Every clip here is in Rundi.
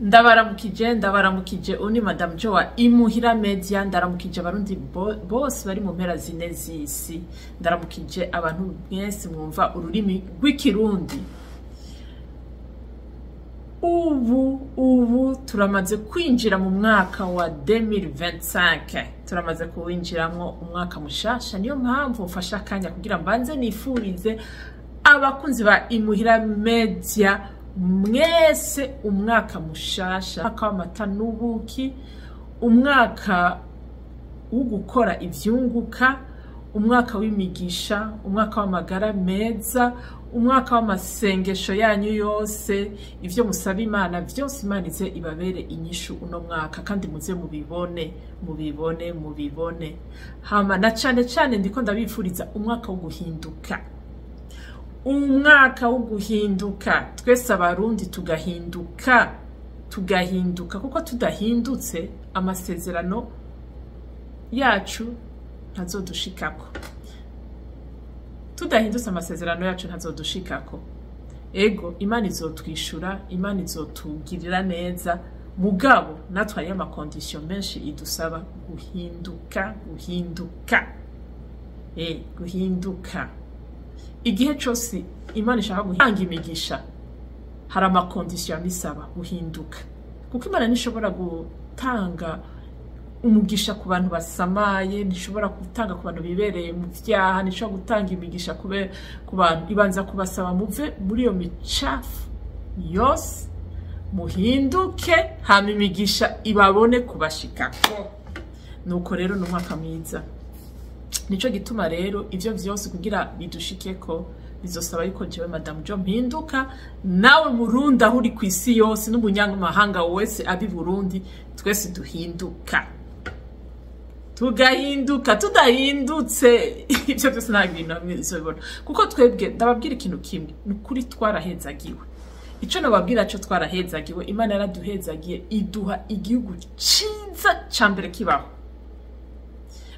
ndabaramukije uni Madame Jo wa Imuhira Media. Ndaramukije abarundi bose bari mu mpera zine z'isi. Ndaramukije abantu mwese mwumva ururimi rw'ikirundi. Ubu turamaze kwinjira mu mwaka wa 2025. Turamaze kuwinjiramwo umwaka mushasha, niyo mpamvu mfasha akanya kugira mbanze nifurize abakunzi ba Imuhira Media mwese umwaka mushasha, umwaka w'amata n'ubuki, umwaka wo gukora ivyunguka, umwaka w'imigisha, umwaka w'amagara meza, umwaka w'amasengesho yanyu yose. Ivyo musaba Imana vyose Imana ize ibabere inyishu uno mwaka, kandi muze mubibone. Hama na cane ndiko ndabifuriza umwaka wo guhinduka. Umwaka wo guhinduka, twese abarundi tugahinduka kuko tudahindutse amasezerano yacu ntazodushikako. Tudahindutse amasezerano yacu ntazodushikako. Ego Imana izotwishura, Imana izotugirira neza, mugabo natwe ari amakondisyon menshi idusaba guhinduka. Igihe cyose Imana ishaka guhanga imigisha, hari amakondisyon abisaba guhinduka, kuko Imana nishobora gutanga umugisha ku bantu basamaye, nishobora gutanga ku bantu bibereye mu vyaha, nishobora gutanga imigisha ku bantu ibanza kubasaba muve muri iyo micafu yose, muhinduke, hama imigisha ibabone kubashikako. Nuko rero ni umwaka mwiza. Nico gituma rero ivyo vyose kugira bidushikeko bizosaba yuko jewe Madame Jo mpinduka, nawe Murundi aho uri kw'isi yose n'umunyamahanga wese abi Burundi, twese duhinduka. Tugahinduka. Tudahindutse ivyo byose nta bintu bizobona, kuko twebwe ndababwira ikintu kimwe, nukuri twarahezagiwe. Ico nababwira cyo twarahezagiwe, Imana yaraduhezagiye iduha igihugu ciza cambere kibaho.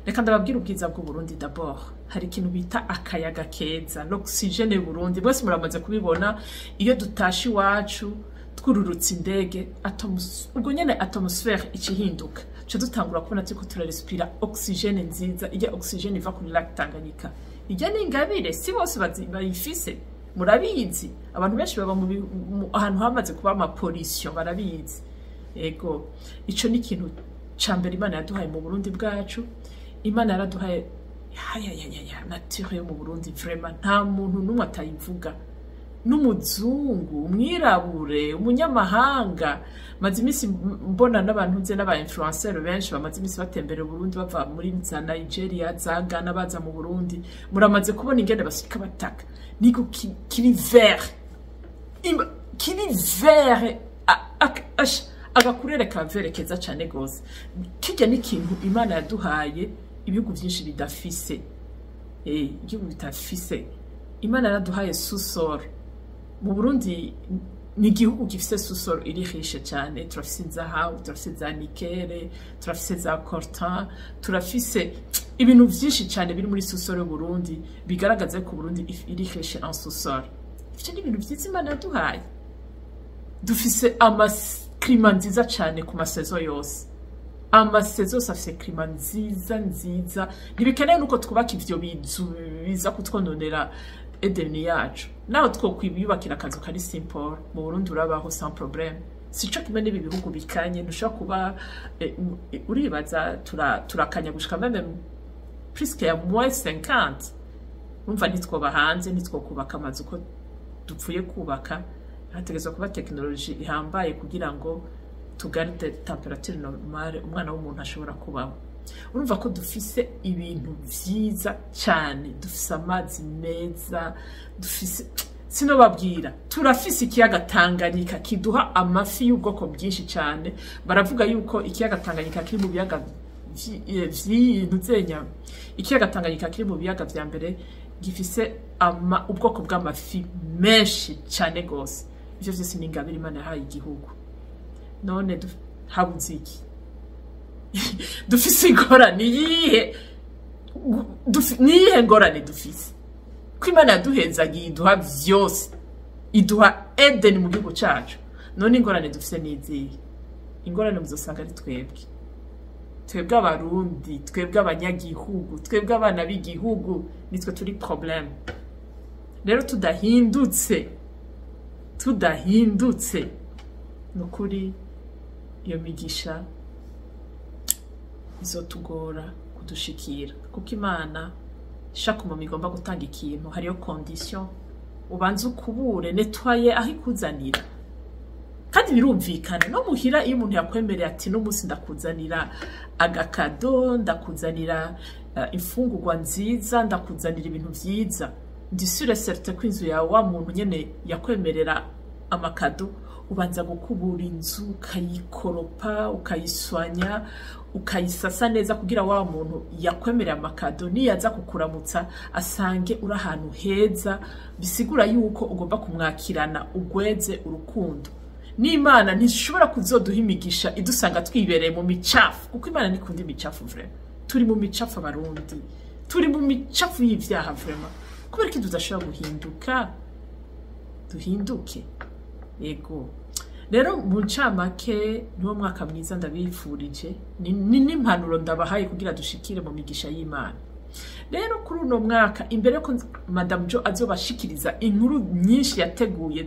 Reka ndababwira ubwiza bw'u Burundi d'abord. Hari ikintu bita akayaga keza, l'oxygène Burundi. Bose muramaze kubibona iyo dutashi wacu twururutse indege, ubwo nyene atmosphère ikihinduka. Cyo dutangura kubona tuko turarespira oxygène nziza, ijya oxygène iva kuri lac Tanganyika. Ijya n'ingabire si bose bayifise. Murabizi abantu benshi baba mu ahantu hamaze kuba ama pollution barabizi. Ego ico ni ikintu cambere Imana yaduhaye mu Burundi bwacu. Imana yaraduhaye nature yo mu Burundi, vraiment nta muntu numwe atayivuga. N'umuzungu, umwirabure, umunyamahanga. Maze imisi mbona n'abantu nze n'aba influenceurs benshi bamaze imisi batembera Burundi bava muri za Nigeria, za Ghana baza mu Burundi. Muramaze kubona ingene basika bataka. Niko kiri vert. Kiri vert. Agakurere ka vert keza cyane gose. Kijya n'ikintu Imana yaduhaye ibihugu byinshi bidafise. Igihugu bitafise. Imana yaraduhaye sous-sol. Mu Burundi ni igihugu gifise sous-sol iri riche cyane. Turafise zahabu, turafise za nikele, turafise za coltan, turafise ibintu byinshi cyane biri muri sous-sol y'u Burundi bigaragaza ko Burundi iri riche en sous-sol. Ivyo ni ibintu byiza Imana yaduhaye. Dufise klima nziza cyane ku masezo yose. Amasezo afise klima nziza. Ntibikeneye nuko twubaka ivyo bizu biza kutwononera Edeni yacu. Naho twokwibiyubakira akazu kari simple mu Burundi urabaho sans problème. Sico kimwe n'ibi bihugu bikanye, ntushobora kuba uribaza turakanya gushika même presque ya -50. Umva nitwoba hanze, nitwokubaka amazu ko dupfuye kubaka. Hategezwa kuba technology ihambaye kugira ngo tugarde temperature normale umwana w'umuntu ashobora kubaho. Urumva ko dufise ibintu vyiza cyane, dufise amazi meza, dufise sinobabwira, turafise ikiyaga Tanganyika kiduha amafi y'ubwoko bwinshi cyane. Baravuga yuko ikiyaga Tanganyika kiri mu biyaga vy'intuzenya. Ikiyaga Tanganyika kiri mu biyaga vya mbere gifise ubwoko bw'amafi menshi cyane gose. Ivyo vyose ni ingabire Imana yahaye igihugu. None habuze iki? Dufise ingorane yihe? Niyihe ngorane dufise? Ko Imana yaduhezagiye iduha vyose. Iduha Eden mu gihugu cyacu. none ingorane dufise n'izihe? Ingorane muzosanga ari twebwe abarundi, twebwe abanyagihugu, twebwe abana b'igihugu, nitwe turi problème. Rero tudahindutse nukuri iyo migisha izotugora kudushikira, kuko Imana ishaka umuntu igomba gutanga ikintu, hariyo condition ubanza ukubure netwaye aho ikuzanira. Kandi birumvikana no muhira iyo umuntu yakwemereye ati no munsi ndakuzanira agakado, ndakuzanira imfungurwa nziza, ndakuzanira ibintu vyiza, ndi sûre certain ko inzu yawe wa muntu nyene yakwemerera amakado ubanza gukubura inzu, ukayikoropa, ukayiswanya, ukayisasa neza kugira wa muntu yakwemerera amakado niyaza kukuramutsa asange uri ahantu heza, bisigura yuko ugomba kumwakirana ugweze urukundo. N'Imana ntishobora kuzoduha imigisha idusanga twibereye mu micafu, kuko Imana nikunda imicafu vraiment. Turi mu micafu abarundi, turi mu micafu y'ivyaha vraiment. Kubera ko tudashobora guhinduka, duhinduke. Yego. Rero mu ncamake niwo mwaka mwiza ndabifurije, ni n'impanuro ndabahaye kugira dushikire mu migisha y'Imana. Rero kuri uno mwaka imbere ko Madame Jo azobashikiriza inkuru nyinshi yateguye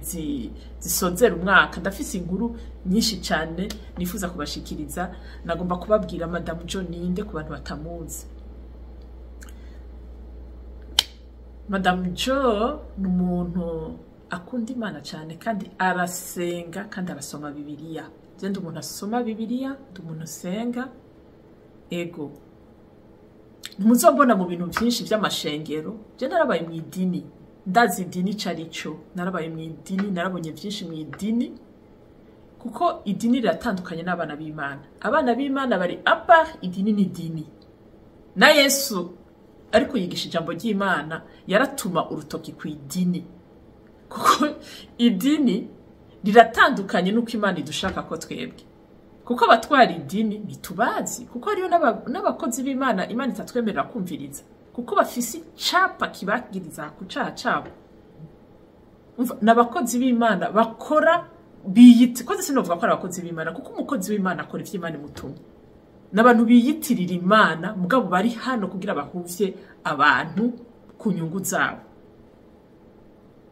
zisozera umwaka, ndafise inkuru nyinshi cyane nifuza kubashikiriza. Nagomba kubabwira Madame Jo ninde ku bantu batamuzi. Madame Jo ni umuntu akunda Imana cyane kandi arasenga kandi arasoma Bibiliya. Je ndi umuntu asoma Bibiliya, ndi umuntu asenga. Ego. Muzobona mu bintu byinshi by'amashengero. Je narabaye mu idini, ndazi idini carico, narabaye mu idini, narabonye byinshi mu idini, kuko idini riratandukanye n'abana b'Imana. Abana b'Imana bari apa, idini ni idini. Na Yesu ariko yigisha ijambo ry'Imana yaratuma urutoki ku idini, kuko idini riratandukanye nuko Imana idushaka ko twebwe. Kuko abatwara idini ntitubazi, kuko hariyo n'abakozi b'Imana Imana itatwemerera kumviriza, kuko bafise icapa kibagiriza ku caha cabo. N'abakozi b'Imana bakora biyita, koze sinovuga ko ari abakozi b'Imana, kuko umukozi w'Imana akora ivyo Imana imutumye. N'abantu biyitirira Imana mugabo bari hano kugira bahuvye abantu ku nyungu zabo.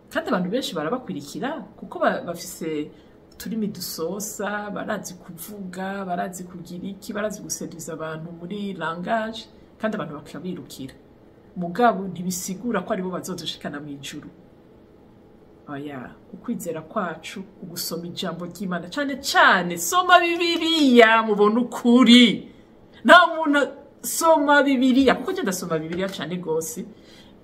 Kandi abantu benshi barabakwirikira kuko bafise turimi dusosa, barazi kuvuga, barazi kugira iki, barazi guseduza abantu muri langage, kandi abantu bakabirukira. Mugabo ntibisigura ko aribo bazodushikana mu ijuru. Oya, ukwizera kwacu ugusoma ijambo ry'Imana cyane cyane, soma Bibiliya mubona ukuri. Nta muntu soma Bibiliya, kuko je ndasoma Bibiliya cyane gose.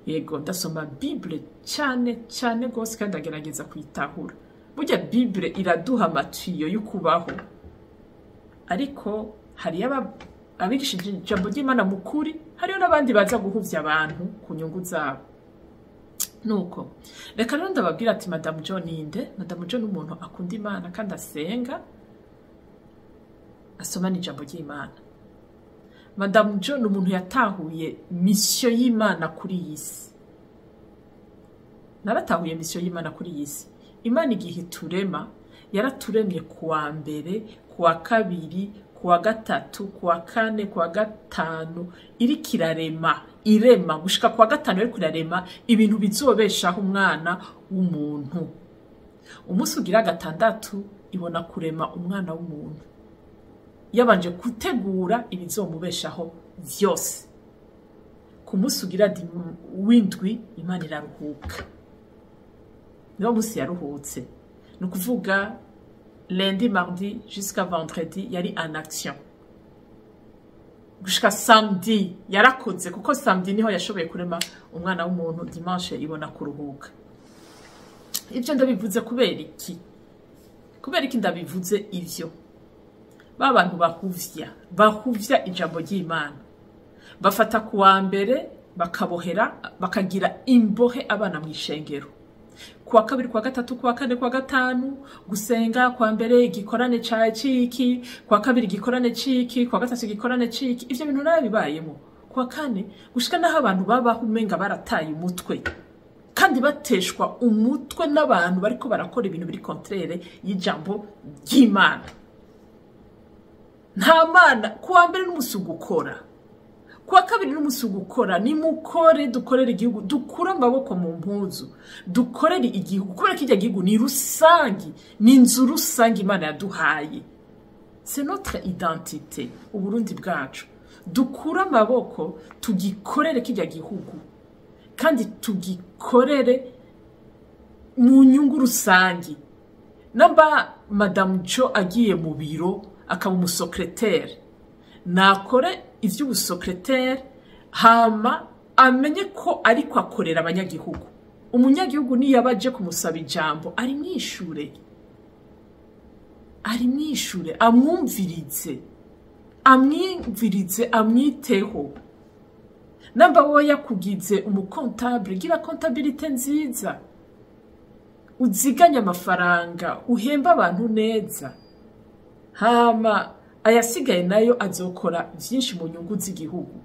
Yego, ndasoma Bible cyane gose kandi ndagerageza kuyitahura. Burya Bible iraduha amatiyo y'ukubaho. Ariko hari abigishije ijambo ry'Imana mu kuri, hariyo n'abandi baza guhuvya abantu ku nyungu zabo. Nuko reka rero ndababwira ati Madame Jo ninde. Madame Jo n'umuntu akunda Imana kandi asenga, asoma n'ijambo ry'Imana. Madame Jo n'umuntu yatahuye mission y'Imana kuri yisi. Naratahuye mission y'Imana kuri yisi. Imana igihe turema yaraturemye kuwa mbere, kuwa kabiri, kuwa gatatu, kuwa kane, kuwa gatanu, irema gushika kuwa gatanu ariko irarema ibintu bizobeshaho umwana w'umuntu. Umunsi ugira gatandatu ibona kurema umwana w'umuntu, yabanje gutegura ibizomubeshaho vyose. Ku munsi ugira w'indwi Imana iraruhuka. Niwo munsi yaruhutse, ni ukuvuga lundi, mardi jusqu'à vendredi yari en action. Gushika samedi yarakoze, kuko samedi niho yashoboye kurema umwana w'umuntu, dimanche ibona kuruhuka. Ivyo ndabivuze kubera iki? Kubera iki ndabivuze ivyo? Ba bantu bahuvya ijambo ry'Imana, bafata kuwa mbere bakabohera, bakagira imbohe abana mu ishengero. Kuwa kabiri, kuwa gatatu, kuwa kane, kuwa gatanu gusenga, kwa mbere igikorane ca ciki, kwa kabiri igikorane ciki, kwa gatatu igikorane ciki. Ivyo bintu narabibayemo. Kuwa kane gushika naho abantu babaho umenga barataye umutwe. kandi bateshwa umutwe n'abantu bariko barakora ibintu biri contraire y'ijambo ry'Imana. Nta mana kuwa mbere n'umusi gukora, kuwa kabiri n'umusi gukora, nimukore dukorere igihugu, dukura amaboko mu mpuzu, dukorere igihugu, kubera ko igihugu ni rusangi, ni inzu rusangi Imana yaduhaye. C'est notre identité, Uburundi bwacu. Dukura amaboko tugikorere kijya gihugu, kandi tugikorere mu nyungu rusangi. Namba Madame Jo agiye mu biro akaba umusokreteri, nakore ivy'ubusokreteri hama amenye ko ariko akorera abanyagihugu. Umunyagihugu niyo abaje kumusaba ijambo ari mwishure, amwumvirize, amwiteho. Namba wowe yakugize umukontable, gira kontabilite nziza, uziganya amafaranga, uhemba abantu neza, hama ayasigaye nayo azokora vyinshi mu nyungu z'igihugu.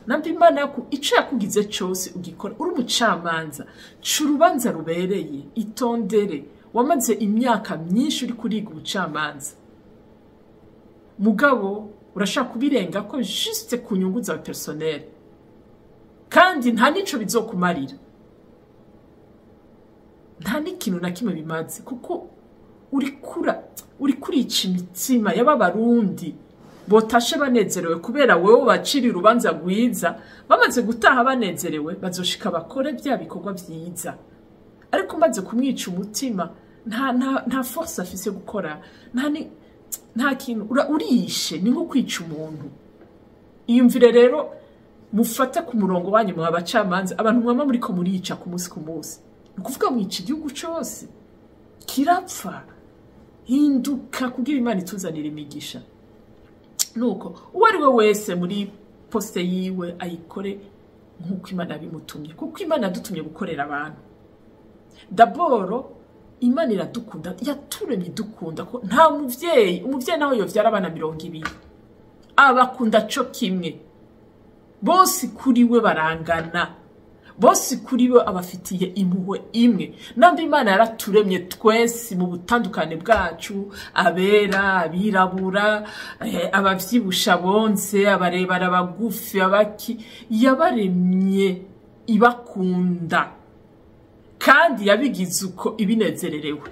Namba Imana ico yakugize cose ugikora, uri umucamanza, c'urubanza rubereye, itondere. Wamaze imyaka myinshi uri kuriga ubucamanza, mugabo urashaka kubirenga ko juste ku nyungu za personnel, kandi nta nico bizokumarira, nta n'ikintu na kimwe bimaze, kuko uri kurica imitima y'abarundi botashe banezerewe kubera wewe baciri urubanza rwiza. Bamaze gutaha banezerewe, bazoshika bakore bya bikorwa vyiza. Ariko maze kumwica umutima, nta force afise gukora, nta kintu, urishe, ni nko kwica umuntu. Iyumvire rero, mufata ku murongo wanyu mu abacamanza, abantu mwama muriko murica ku munsi ku munsi, nukuvuga mwica igihugu cose kirapfa. Hinduka kugira Imana ituzanira imigisha. Nuko uwo ari we wese muri poste yiwe ayikore nk'uko Imana bimutumye, kuko Imana yadutumye gukorera abantu. D'abord Imana iradukunda, yaturemye idukunda, ko nta umuvyeyi naho yovyara abana 200 abakunda co kimwe, bose kuri we barangana, bose kuri we abafitiye impuhwe imwe. Namba Imana yaraturemye twese mu butandukane bwacu, abera, abirabura, abavyibusha bonse, abarebara, abagufi, abaki, yabaremye ibakunda, kandi yabigize uko ibinezererewe.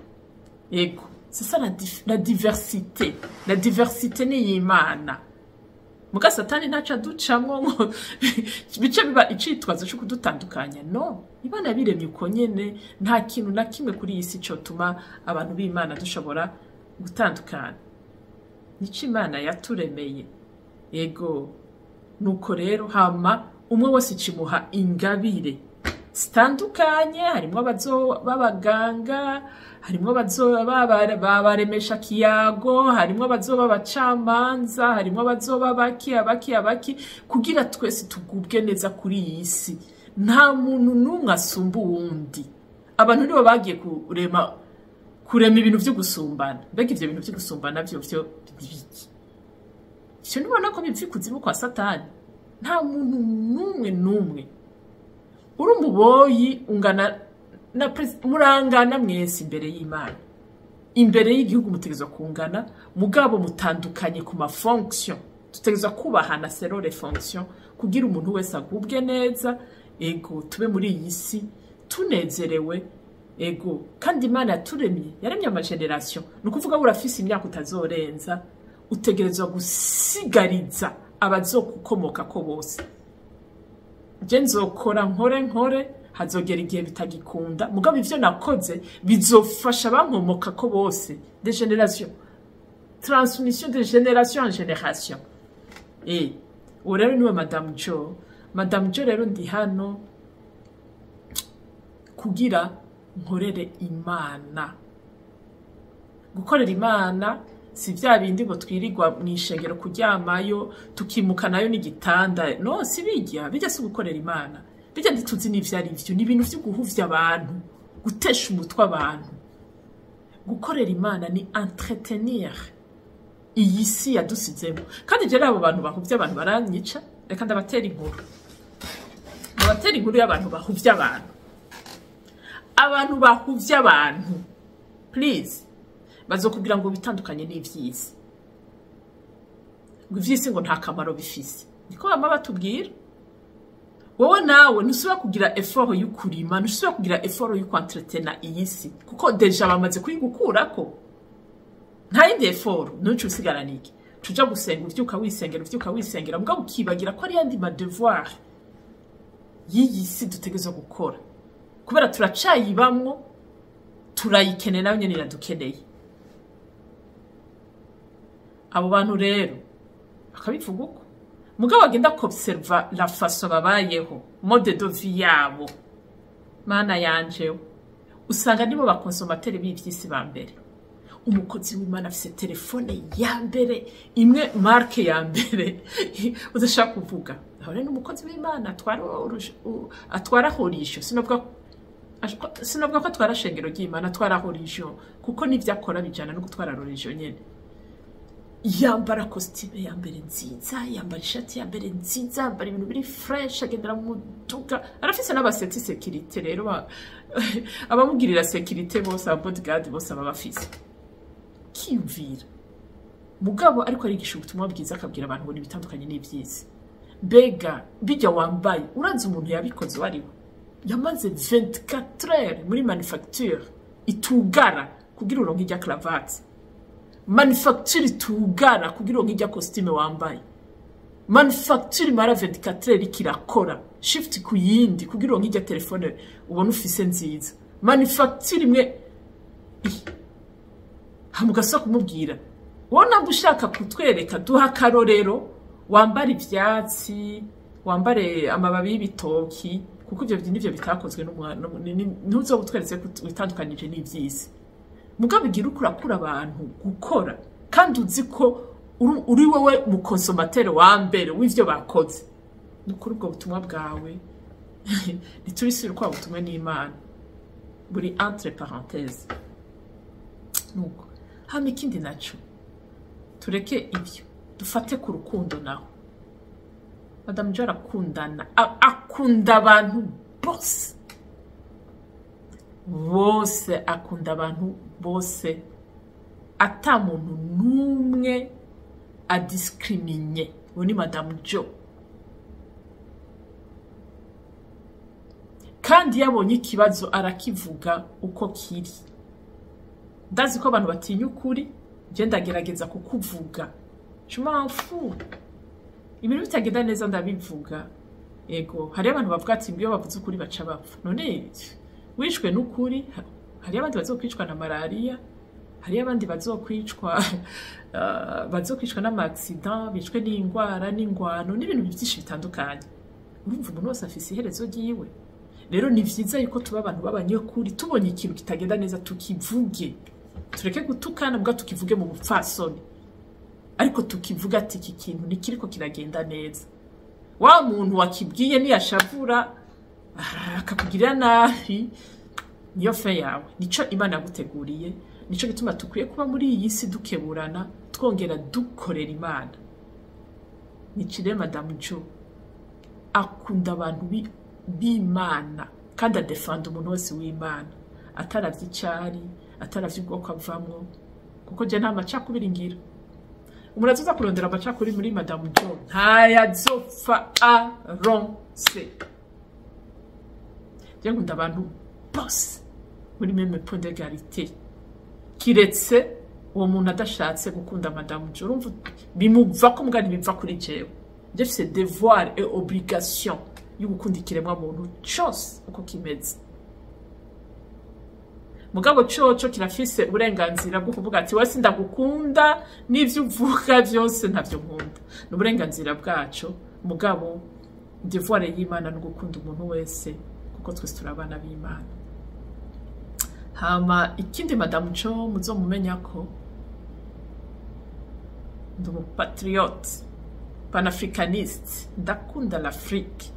Yego, c'est ça la diversité. La diversité ni y'Imana. Muga Satani ntaca ducamwo ngo bice biba icitwazo cyo kudutandukanya. No, Imana yabiremye uko nyene, nta kintu na kimwe kuri iyi si cyotuma abantu b'Imana dushobora gutandukana. Nico Imana yaturemeye. Yego, nuko rero hama umwe wese cimuha ingabire zitandukanye. Harimo babaganga, harimo babaremesha kiyago, harimo babacamanza, harimo abaki, kugira twese tugubwe neza kuri iyi si. Nta muntu n'umwe asumba uwundi. Abantu nibo bagiye kurema ibintu vyo gusumbana. Mbega ivyo bintu vyo gusumbana vyo biki? Icyo nibona ko bipfi kuzimu kwa Satani. Nta muntu n'umwe uri umuboyi ungana na murangana mwese imbere y'Imana. Imbere y'igihugu mutegezwa kungana, mugabo mutandukanye ku ma fonction. Tutegezwa kubahana selon les fonctions, kugira umuntu wese agubwe neza. Ego, tube muri iyi si tunezerewe. Ego, kandi Imana yaremye amageneration. Nukuvuga urafise imyaka utazorenza, utegerezwa gusigariza abazokukomoka ko bose. Je nzokora nkore, hazogera igihe bitagikunda, mugabo ivyo nakoze bizofasha abankomoka ko bose, de génération, transmission de génération en génération. Uwo rero niwe Madame Jo. Madame Jo rero ndi hano kugira nkorere Imana. Gukorera Imana si vya bindi ngo twirirwa mwishengero kuryamayo tukimuka nayo n'igitanda. No, si bijya si gukorera Imana. Bijya ntituzi n'ivyo ari vyo, ni ibintu vyo guhuvya abantu, gutesha umutwe abantu. Gukorera Imana ni entretenir iyi si yadusizemo. Kandi je abo bantu bahuvya abantu baranyica, reka ndabatera inkuru. Abatera inkuru y'abantu bahuvya abantu. abantu bahuvye abantu please bazokubwira ngo bitandukanye n'ivyisi ngo ivyisi ngo nta kamaro bifise niko bama batubwira wowe nawe ntusubira kugira effort y'ukurima ntusubira kugira effort y'ukwentretena iyi si kuko deja bamaze kuyigukurako nta yindi effort nuco usigara niki tuja gusenga uvyuka wisengera mugabo ukibagira ko ari yandi ma devoir y'iyi si dutegerezwa gukora kubera turacayibamwo turayikeneye nayo nyene iradukeneye abo bantu rero akabivuga uko mugabo agenda kobserva la façon babayeho mode de vie yabo mana yanje usanga nibo bakonsomateri b'ivyisi ba mbere umukozi w'Imana afise telefone ya mbere imwe marke ya mbere udashaka kuvuga aho rero umukozi w'Imana atwara horisho sinovuga ko atwara shengero ry'Imana atwara horisho kuko nivyo akora bijana no gutwara horisho nyene yambara costume ya mbere nziza yambara ishati ya mbere nziza yambara ibintu biri fresh agendera mu muduga arafise n'abaseti security rero abamugirira security bose aba bodyguard bose aba bafise kiyumvira mugabo ariko arigisha ubutumwa bwiza akabwira abantu ngo nibitandukanye n'ivyisi mbega bijya wambaye uranze umuntu yabikoze wariwe yamaze 24 heures muri manufacture itugara kugira uronke ijya cravate manufacture itugara kugira uronke ijya costume wambaye manufacture mara 24 heures ikirakora shift ku yindi kugira uronke ijya telefone ubona ufise nziza manufacture imwe hamugasa kumubwira wona gushaka kutwereka duha karorero wambara ivyatsi wambare amababi y'ibitoki kuko ivyo nivyo bitakozwe ntuzo gutweretse bitandukanyije n'ivyisi mugabo igira ukurakura abantu gukora kandi uzi ko uri wowe mu consomateur wa mbere w'ivyo bakoze nukuri ubwo butumwa bwawe niturisira kwa butumwe n'Imana buri entre parenthèses nuko hama ikindi naco tureke ibyo dufate ku rukundo naho Madame Jo arakundana akunda abantu bose akunda abantu bose ata muntu numwe adiscriminye uwo ni Madame Jo kandi yabonye ikibazo arakivuga uko kiri ndazi ko abantu batinya ukuri je ndagerageza kukuvuga fu ibintu bitagenda neza ndabivuga ego hari abantu bavuga ati mbiyo bavuze ukuri baca bapfa none wishwe n'ukuri hari abandi bazokwicwa na malaria hari abandi bazokwicwa n'ama accident bicwe n'ingwara n'ingwano n'ibintu byinshi bitandukanye urumva umuntu wose afise iherezo ryiwe rero ni vyiza yuko tuba abantu babanyekuri tubonye ikintu kitagenda neza tukivuge tureke gutukana mbwa tukivuge mu bupfasoni ariko tukivuga ati iki kintu nikiriko kiragenda neza wa muntu wakibwiye niyashavura akakugirira nabi niyo fe yawe nico Imana yaguteguriye nico gituma tukwiye kuba muri iyi si dukeburana twongera dukorera Imana nicire Madame Jo akunda abantu b'Imana kandi adefanda umuntu wese w'Imana ataravye icari ataravye ubwoko avamwo kuko je nta macakubiri ngira umuntu azoza kurondera amacakuri muri Madame Jo ntayazopfa aronse je nkunda abantu bose muri meme point d'égalité kiretse uwo muntu adashatse gukunda Madame Jo urumva bimuva ko mugani biva kuri jewe je fise devoir et obligation yo gukunda ikiremwa muntu cyose uko kimeze mugabo coco kirafise uburenganzira bwo kuvuga ati wese ndagukunda n'ivyo uvuga byose ntavyo nkunda n'uburenganzira bwaco mugabo devoir y'Imana no gukunda umuntu wese kuko twese turabana b'Imana hama ikindi Madame Jo muzomumenya ko ndi patriote panafricaniste ndakunda l'Afrique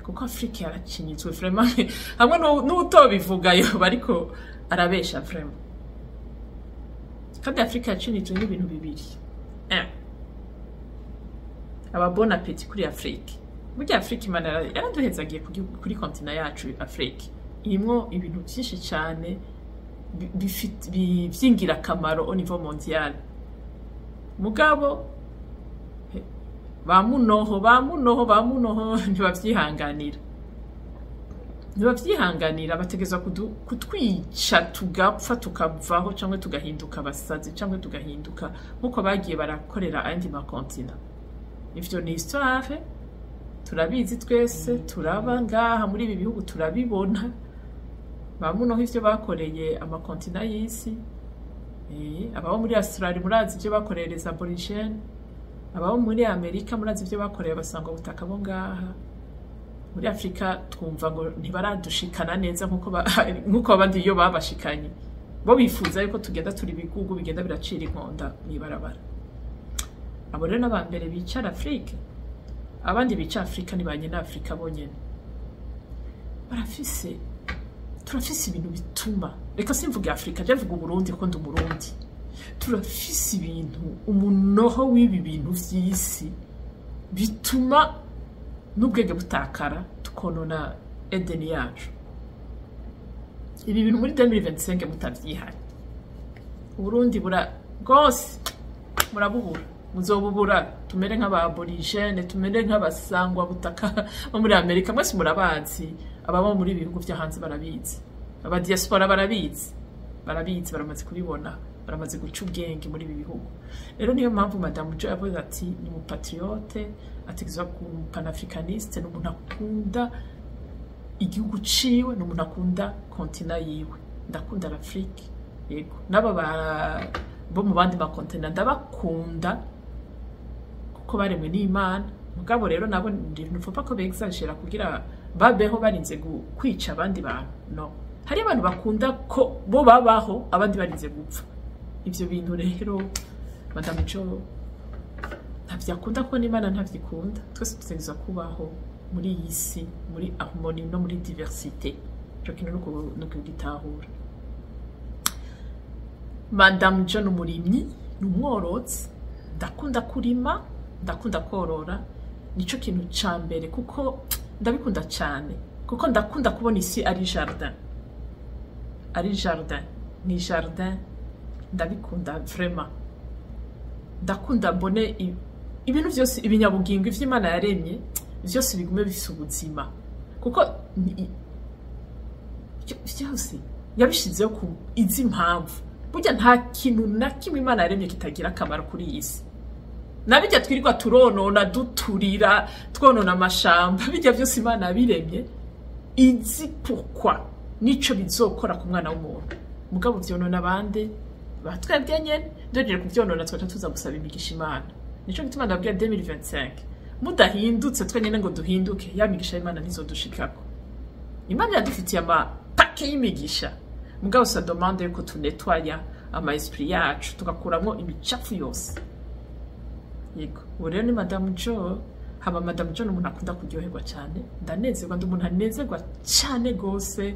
kuko Afrique yaracinyitswe vraiment hamwe n'utobivuga yo bariko arabesha vraiment kandi Afrique yacinyitswe n'ibintu bibiri aba bon appétit kuri Afrique burya Afrique Imana yaraduhezagiye kuri kontinent yacu Afrique irimwo ibintu byinshi cyane by'ingirakamaro au niveau mondial. Mugabo bamunoho ntibavyihanganira bategezwa kutwica tugapfa tukavaho cyangwa tugahinduka abasazi cyangwa tugahinduka nkuko bagiye barakorera andi makontina. Ivyo ni histoire turabizi twese, turaba ngaha muri ibi bihugu turabibona. Bamunoho ivyo bakoreye amakontina y'isi, ababo muri Australia murazi ivyo bakoreye les aborigènes, ababo muri Amerika murazi ivyo bakoreye abasangwa butaka bo ngaha. Muri Afrika twumva ngo ntibaradushikana neza nkuko abandi iyo babashikanye, bo bifuza yuko tugenda turi bigugu bigenda biracira inkonda mwibarabara. Abo rero n'abambere bicara Afrika, abandi bica Afrika ni banyene Afrika bonyene. Turafise ibintu bituma, reka simvuge Afrika, je mvuga Burundi ko ndi Umurundi. Turafise ibintu, umunoho w'ibi bintu vy'isi bituma n'ubwenge butakara tukonona Edeni yacu. Ibi bintu muri 2025 mutavyihari. Burundi gose murabubura, muzobubura, tumere nk'ababorigene, tumere nk'abasangwa butaka bo muri Amerika. Mwese murabazi, ababo muri ibihugu vya hanze barabizi, aba diaspora barabizi, baramaze kubibona, baramaze guca ubwenge muri ibi bihugu. Rero niyo mpamvu Madame Jo yavuze ati ni mu patriote, ategezwa ku panafricaniste, n'umuntu akunda igihugu ciwe, n'umuntu akunda kontina yiwe. Ndakunda l'Afrique, yego. N'aba bo mu bandi makontina ndabakunda kuko baremwe n'Imana. Mugabo rero nabo ntipfa ko begzagera kugira babeho barinze kwica abandi bantu. No. Hari abantu bakunda ko bo babaho abandi barinze gupfa. Ivyo bintu rero Madame Jo ntavyakunda ko n'Imana ntavyikunda. Twese tutegeza kubaho muri iyi si, muri harmonie no muri diversité. Cyo kintu no kugitahura. Madame Jo n'umurimyi, n'umworozi, ndakunda kurima, ndakunda korora. Nico kintu ca mbere kuko ndabikunda cyane, kuko ndakunda kubona isi ari jardin. Ni jardin, ndabikunda vraiment. Ndakunda mbone ibintu vyose, ibinyabugingo ivy'Imana yaremye vyose bigume bifise ubuzima, kuko vyose yabishizeho ku izi impamvu. Burya nta kintu na kimwe Imana yaremye kitagira akamaro kuri iyi si. Nabijya twirirwa turonona, duturira, twonona amashamba, bijya vyose Imana yabiremye izi pourquoi nico bizokora ku mwana w'umuntu. Mugabo vyonona abandi batwebwe nyene, dogere kuvyonona twata tuza gusaba imigisha Imana. Nico gituma ndabwira 2025 mudahindutse twe nyene ngo duhinduke, ya migisha y'Imana nizodushikako. Imana yadufitiye pake y'imigisha, mugabo sa demande yuko tunetwaya ama esprit yacu tugakuramo imicafu yose. Yego, rero ni Madame Jo. Haba Madame Jo n'umuntu akunda kuryoherwa cyane, ndanezerwa, ndi umuntu anezerwa cyane gose.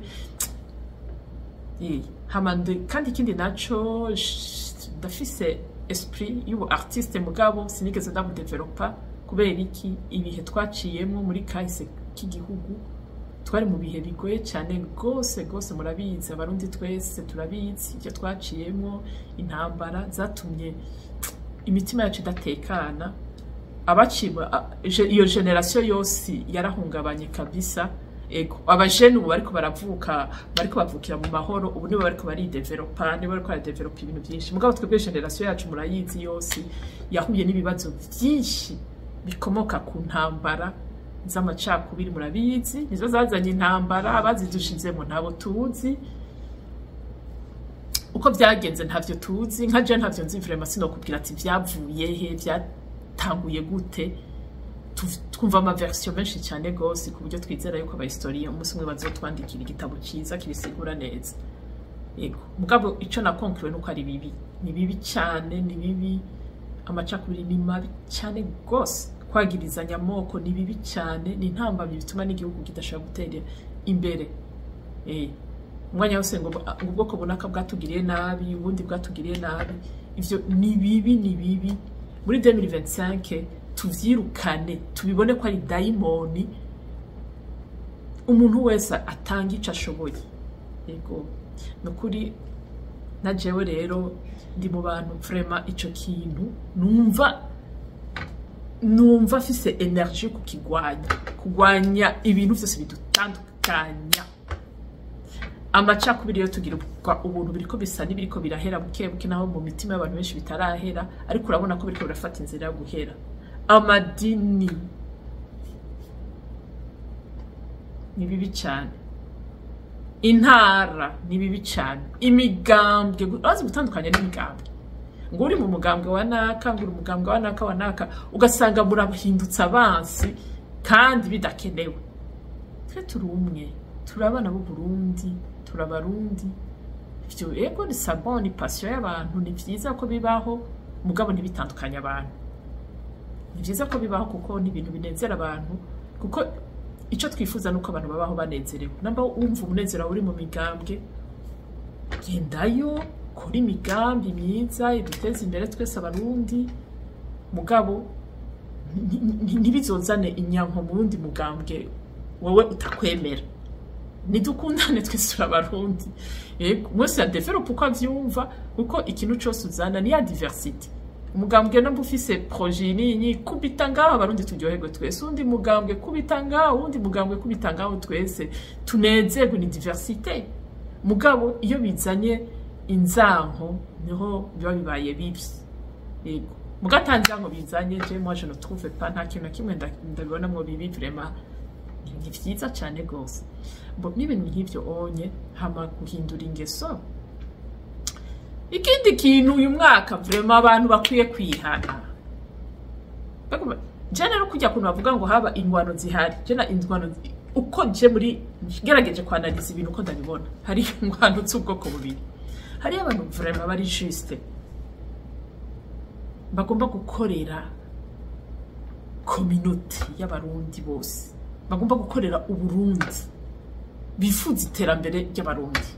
Hamande kandi ikindi naco ndafise esprit y'ubu artiste, mugabo sinigeze ndabudevelopa kubera iki ibihe twaciyemo muri kahise k'igihugu. Twari mu bihe bigoye cyane gose, murabizi, abarundi twese turabizi icyo twaciyemo, intambara zatumye imitima yacu idatekana. Abacibwa iyo generation yose yarahungabanye kabisa. Ego, abajene ubu bariko baravuka, bariko bavukira mu mahoro, ubu nibo bariko baridevelopa, nibo bariko baradevelopa ibintu byinshi. Mugabo twebwe generation yacu murayizi yose yahuye n'ibibazo byinshi bikomoka ku ntambara z'amacakubiri, murabizi, nizo zazanye intambara, abazidushizemo ntabo tuzi. Uko byagenze ntavyo tuzi, nka je ntavyo nzi vraiment, sinokubwira ati byavuye he, byatanguye gute. Twumva ama version menshi cyane gose ku buryo twizera yuko abahistoriye umunsi umwe bazotwandikira igitabo cyiza kibisigura neza. Yego, mugabo ico nakonkuriwe nuko ari bibi, ni bibi cyane, ni bibi. Amacakubiri ni mabi cyane gose, kwagirizanya amoko ni bibi cyane, ni intambamyi bituma n'igihugu kidashobora gutera imbere. Umwanya wose ngo ubwoko bunaka bwatugiriye nabi, ubundi bwatugiriye nabi. Ivyo ni bibi. Muri 2025 tuvyirukane, tubibone ko ari daimoni umuntu wese atanga ico ashoboye. Yego nukuri na jewe rero ndi mu bantu vraiment ico kintu numva afise energie kugwanya ibintu vyose bidutandukanya. Amacakubiri yo tugira ubuntu biriko bisa n'ibiriko birahera buke buke, naho mu mitima y'abantu benshi bitarahera, ariko urabona ko biriko birafata inzira yo guhera. Amadini ni bibi cyane, intara ni bibi cyane, imigambwe urazi gutandukanya n'imigambwe, ngo uri mu mugambwe wa naka, ngo uri umugambwe wa naka wa naka, ugasanga murahindutse abansi kandi bidakenewe. Twe turi umwe, turi abana b'u Burundi, turabarundi. Ivyo ego ni sabon, ni passion y'abantu, ni vyiza ko bibaho, mugabo ntibitandukanya abantu. Ni vyiza ko bibaho kuko ni ibintu binezera abantu, kuko ico twifuza nuko abantu babaho banezerewe. Namba umva umunezero uri mu migambwe, gendayo kuri imigambi myiza iduteza imbere twese abarundi, mugabo ntibizozane inyanko mu wundi mugambwe wowe utakwemera. Nidukundane twese turabarundi. Yego mwese yadevelope uko avyumva, kuko ikintu cyose uzana ni ya diversity. Umugambwe namba ufise projet nini kubita ngaho abarundi turyoherwe twese, undi mugambwe kubita ngaho, undi mugambwe kubita ngaho, twese tunezerwe, ni diversité. Mugabo iyo bizanye inzanko niho biba bibaye bibi. Yego mugatanzanko bizanye, moi je ne trouve pas, nta kintu na kimwe ndabibona mwo bibi vraiment. Ni vyiza cyane gose. Bo n'ibintu nk'ivyo onye hama guhindura ingeso. Ikindi kintu uyu mwaka vraiment abantu bakwiye kwihana. Jana no kujya kuntu bavuga ngo haba ingwano zihari. Jana ingwano uko je muri gerageje kwanaliza ibintu uko ndabibona. Hari ingwano z'ubwoko bubiri. Hari abantu vraiment bari juste. Bagomba gukorera community y'abarundi bose. Bagomba gukorera uburundi, bifuza iterambere ry'abarundi.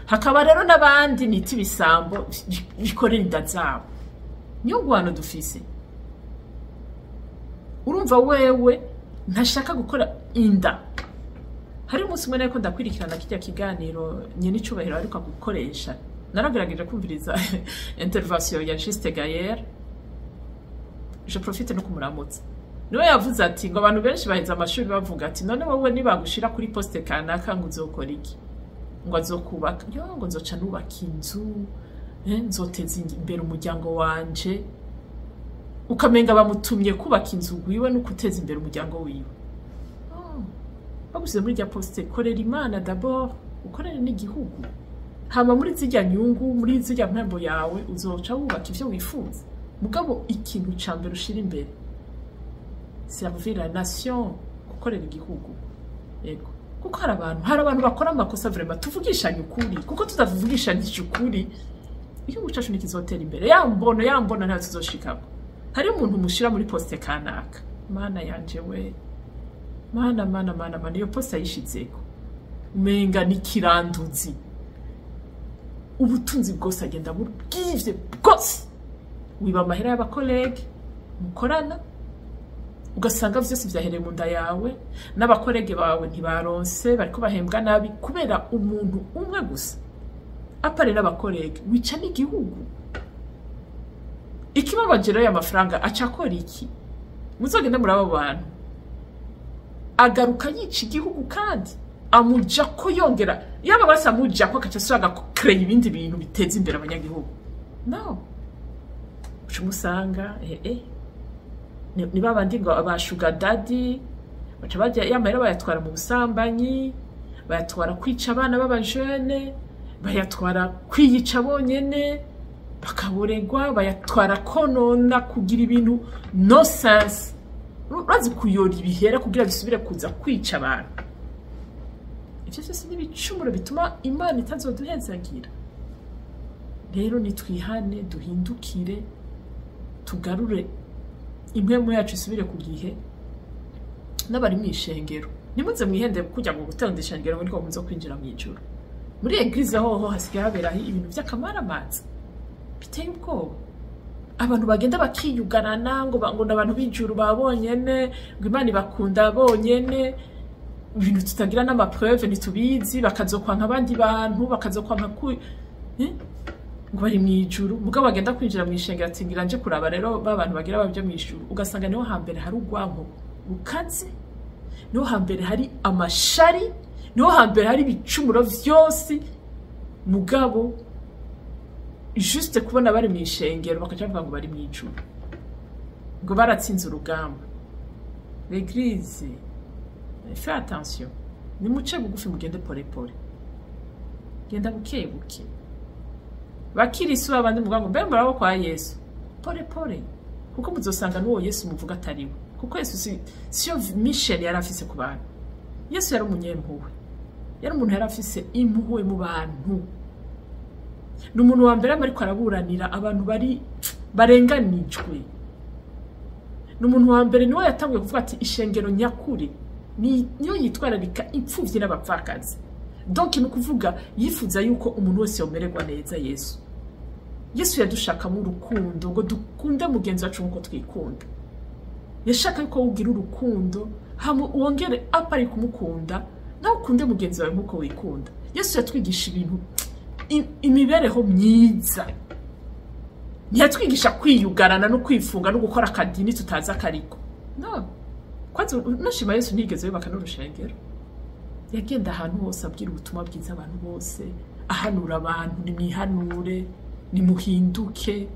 Hakaba rero n'abandi niti ibisambo bikorera inda zabo. Niyo ngwano dufise. Urumva wewe ntashaka gukora inda. Hari umunsi umwe nako ndakwirikirana kijya kiganiro nyene icubahiro ariko gukoresha. Naragerageje kumviriza intervention ya Juste Gayer. Je profite no kumuramutsa. Niwe yavuze ati ngo abantu benshi baheza amashuri bavuga ati none wowe nibagushira kuri poste kanaka ngo uzokora iki? Ngo azokubaka. Yo ngo nzoca nubaka inzu, nzoteza imbere umuryango wanje. Ukamenga bamutumye kubaka inzu gwiwe no kuteza imbere umuryango wiwe. Bagusize muri rya poste korera Imana d'abord, ukorere n'igihugu. Hama muri zijya nyungu, muri zijya mpambo yawe uzoca wubaka ivyo wifuza. Mugabo ikintu cambere ushira imbere, servir la nation, gukorera igihugu. Yego kuko hari abantu bakora amakosa vraiment tuvugishanye ukuri, kuko tutavugishanye ukuri igihugu cyacu nikizotera imbere. Yambona nta tuzoshikako. Hari umuntu mushira muri poste kanaka, mana yanje we, mana iyo poste yishitseko umenga nikiranduzi, ubutunzi bwose agenda burgivye bwose, wiba amahera y'abakolege mukorana, ugasanga vyose vyahereye mu nda yawe, n'abakorege bawe ntibaronse, bariko bahembwa nabi kubera umuntu umwe gusa. Apare n'abakorege wica n'igihugu. Ikibabaje rero y'amafaranga acakora iki? Muzogenda muri abo bantu agaruka yica igihugu kandi amuja ko yongera, yaba basa amuja ko akacasuraga create ibindi bintu biteza imbere abanyagihugu. No, umusanga ni babandi ngo abashuga daddy baca bajya yamahera bayatwara mu busambanyi, bayatwara kwica abana b'abajene, bayatwara kwiyica bonyene, bakaboregwa, bayatwara konona, kugira ibintu no sense. Urazi kuyora ibihera kugira bisubire kuza kwica abantu. Ivyo vyose n'ibicumuro bituma Imana itazoduhezagira. Rero nitwihane, duhindukire, tugarure impemu yacu isubire ku gihe. N'abari mwishengero nimuze mwihende kujya ngo gutanga ishengero ngo niko muzo kwinjira mu ijuru. Muri eglise hoho hasigaye haberaho ibintu by'akamaramaza biteye ubwoba. Abantu bagenda bakiyugarana ngo n'abantu b'ijuru babonyene, ngo Imana bakunda bonyene. ibintu tutagira n'amapreuve ntitubizi, bakazokwanka abandi bantu, bakazokwanka ngo bari mu ijuru. Mugabo bagenda kwinjira mu ishengero ati ngira nje kuraba rero babantu bagira babyo mu ijuru, ugasanga niho hambere hari urwanko rukaze, niho hambere hari amashari, niho hambere hari ibicumuro vyose. Mugabo juste kubona bari mu ishengero bakaja bavuga ngo bari mu ijuru, ngo baratsinze urugamba. L'église, fais attention, ni muce bugufi mugende pole pole, genda buke buke. Bakirisu abandi muvuga ngo mbembe rabo kwa Yesu, pole pole, kuko muzosanga n'uwo Yesu muvuga atariwe, kuko Yesu siyo mission yari afise ku bantu. Yesu yari umunyempuhwe, yari umuntu yari afise impuhwe mu bantu. Ni umuntu wa mbere ariko araburanira abantu bari barenganijwe. Ni umuntu wa mbere niwe yatanguye kuvuga ati ishengero nyakuri niyo yitwararika impfuvyi n'abapfakazi. Donc ni kuvuga yifuza yuko umuntu wese yomererwa neza. Yesu yadushakamo urukundo ngo dukunde mugenzi wacu nkuko twikunda. Yashaka yuko ugira urukundo wongere apari kumukunda na ukunde mugenzi wawe nkuko wikunda. Yesu yatwigisha ibintu imibereho myiza, ntiyatwigisha kwiyugarana no kwifunga no gukora akadini tutaza akariko. No, kwanza nashima Yesu ntigeze yubaka n'urushengero. Yagenda ahantu hose abwira ubutumwa bwiza abantu bose, ahanura abantu nimwihanure, nimuhinduke,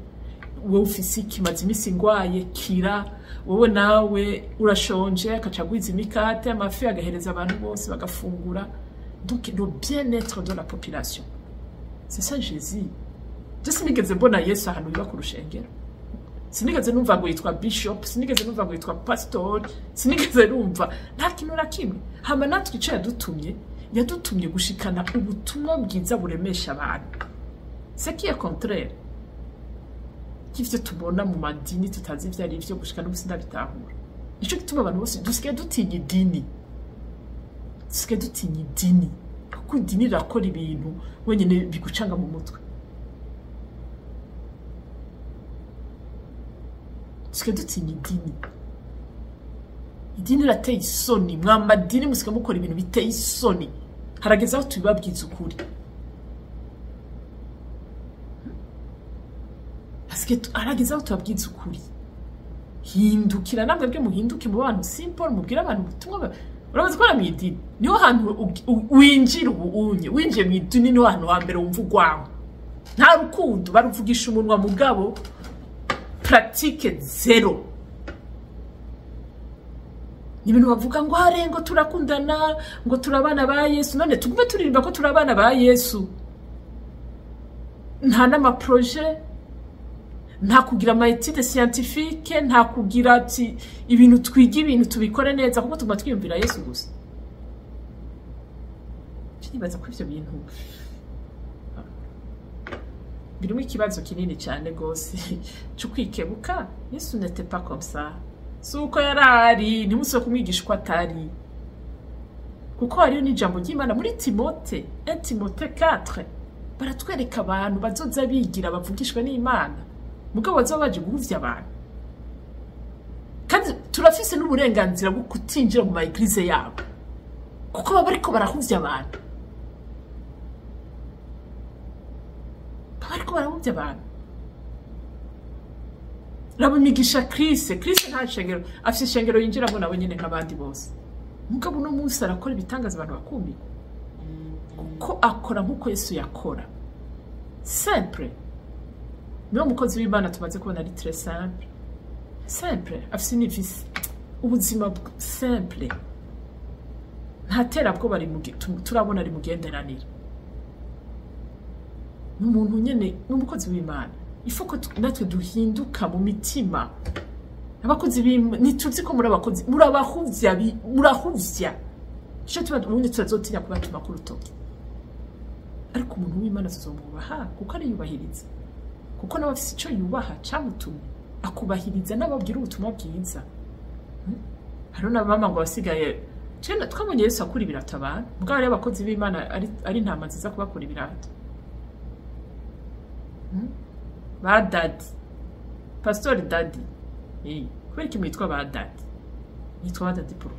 wowe ufise ikimazi imisi ngwaye kira, wowe nawe urashonje akacagwiza imikate amafi agahereza abantu bose bagafungura. Donc le bien-être de la population, c'est ça Jésus. Je sinigeze mbona Yesu ahantu yubaka urushengero, sinigeze numva ngo yitwa bishop, sinigeze numva ngo yitwa pastor, sinigeze numva nta kintu na kimwe. Hama natwe icyo yadutumye gushikana ubutumwa bwiza buremesha abantu. Ce qui est contraire kivyo tubona mu madini tutazi ivyo ari byo gushikana ubusinda bitahura. Nico gituma abantu bose dusigaye dutinya idini. Dusigaye dutinya idini, kuko idini rakora ibintu wenyene bigucanga mu mutwe. Dusigaye dutinya idini. Idini rateye isoni, mwamadini musika mukora ibintu biteye isoni. Harageze aho tubibabwiza ukuri. Harageze aho tubabwiza ukuri. Hindukira namwe byo muhinduke mu bantu simple, mubwira abantu ubutumwa. Urabaza ko mu idini niho hantu winjira winjiye mu idini niho hantu hambere wumva ugwaho. Nta rukundo baruvugisha umunwa mugabo pratique zero. Ni ibintu bavuga ngo harengo turakundana, ngo turabana ba Yesu. None tugume turirimba ko turabana ba Yesu, nta nama projet, nta kugira ama étude scientifique, nta kugira ati ibintu twiga ibintu tubikore neza, kuko tuma twiyumvira Yesu gusa. Nibaza ko ivyo bintu birimo ikibazo kinini cyane gose cyo kwikebuka. Yesu n'était pas comme ça. Suko yarari ntimuswe kumwigisha ko atari, kuko hariyo n'ijambo ry'Imana muri Timote 1 Timote 4 baratwereka abantu bazoza bigira bavugishwe n'Imana, mugabo bazoba baje guhuvya abantu. Kandi turafise n'uburenganzira bwo kutinjira mu maeglise yabo, kuko baba ariko barahuvya abantu, ariko barahuvya abantu. Rabumigisha Kristo nta shengero afise shengero yinjiramo nabo nyene nk'abandi bose. Mugabo no munsi arakora ibitangaza abantu bakumbi, kuko akora nkuko Yesu yakora. Simple. Niyo mukozi w'Imana tumaze kubona ari très simple. Simple, afise n'ivisi ubuzima simple. Ntatera bwo bari turabona ari mugenderanira. N'umuntu nyene n'umukozi w'Imana. Ifoko natwe duhinduka mu mitima. Abakozi nituzi ko murabakozi murahuvya. Cyo tuba ubundi tuzazotinya kubatuma ku rutoki. Ariko umuntu w'Imana tuzomubaha kuko ari yubahiriza. Kuko nawe afise icyo yubaha cyamutumye akubahiriza n'ababwira ubutumwa bwiza. Haro na mama ngo basigaye cyane twabonye Yesu akura ibirato abantu. Mugabo ari abakozi b'Imana ari ntama nziza kubakura ibirato. Ba dadi, pastor dadi, kubera iki mwitwa ba dadi? Mwitwa ba dadi puro.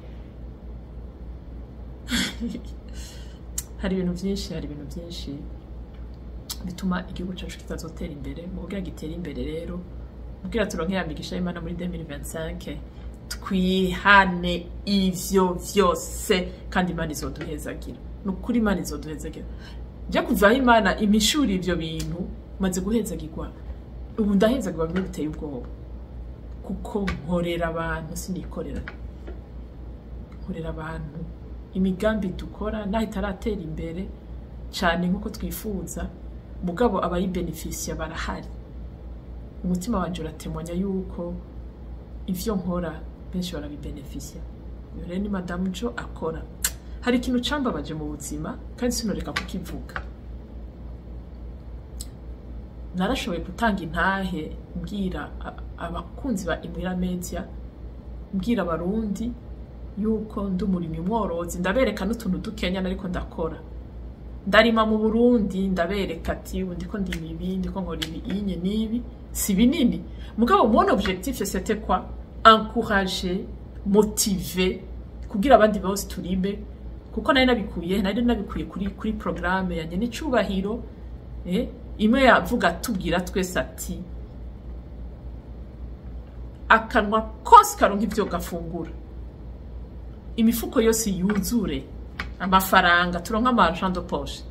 hari ibintu byinshi bituma igihugu cyacu kitazotera imbere. Mu kugira gitera imbere rero, kugira turonke ya migisha y'Imana muri 2025, twihane ivyo vyose kandi Imana izoduhezagira. Nukuri Imana izoduhezagira. Je kuvaho Imana imishuri ivyo bintu maze guhezagirwa. Ubu ndahezagirwa bimwe biteye ubwoba. Kuko nkorera abantu sinikorera. Nkorera abantu imigambi dukora naho itaratera imbere cyane nkuko twifuza, mugabo abayibeneficia barahari. Umutima wanje uratemonya yuko ivyo nkora benshi barabibeneficia. Yore ni Madame Jo akora. Hari ikintu cambabaje mu buzima kandi sinoreka kukivuga. Narashoboye gutanga intahe mbwira abakunzi ba Imwira Media, mbwira abarundi yuko ndumurimi mworozi, ndabereka n'utuntu dukenya nariko ndakora. Ndarima mu Burundi, ndabereka ati ndiko ndima ibi, ndiko nkora ibi inye nibi, si binini. Mugabo mon objectif c'était quoi? Encourager, motiver kugira abandi bose turime, kuko nari nabikuye kuri programme yanjye n'icubahiro. Imwe yavuga tubwira twese ati akanwa kose karonka ivyo gafungura, imifuko yose yuzure amafaranga, turonka amajana de poche.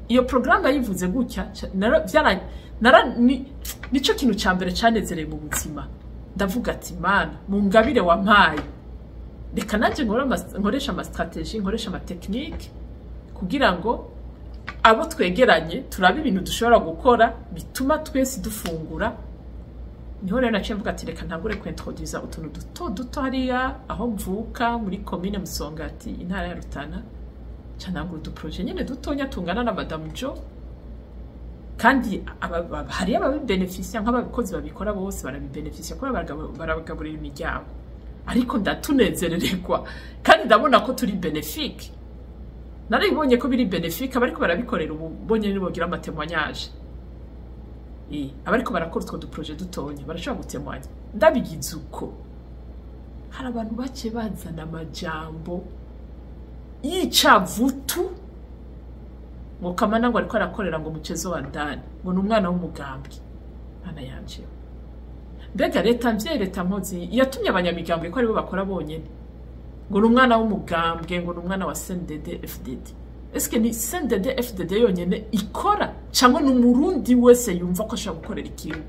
Iyo programme yivuze gutya nico kintu cyambere canezereye mu buzima. Ndavuga ati Mana mu ngabire wampaye, reka nanje nkoresha ama strategie, nkoresha ama technique kugira ngo abo twegeranye turabe ibintu dushobora gukora bituma twese dufungura. Niho rero naciye mvuga ati reka ntangure kwintroduza utuntu duto hariya aho mvuka muri commune Musongati intara ya Rutana, canangura du projet nyene dutonya tungana na Madame Jo, kandi hari ababibeneficia nk'ababikozi babikora bose barabibeneficia ko barabagaburira imiryango, ariko ndatunezerererwa kandi ndabona ko turi benefique. Naribonye ko biri benefique abariko barabikorera ubu bonye nibogira amatemwanyaje. Abariko barakora utwo du projet dutonya barashobora gutemwanya. Ndabigize uko hari abantu bake bazana amajambo yicavutu ngo kamana ngo ariko arakorera ngo mucezo wa ndani ngo numwana w'umugambwe. Ana yanje mbega leta mvyereta mpozi yatumye abanyamigambwe ko aribo bakora bonyene, ngo numwana w'umugambwe, ngo numwana wa CNDD FDD. Eske ni CNDD FDD yonyene ikora cyangwa n'umurundi wese yumva ko ashaka gukorera ikintu?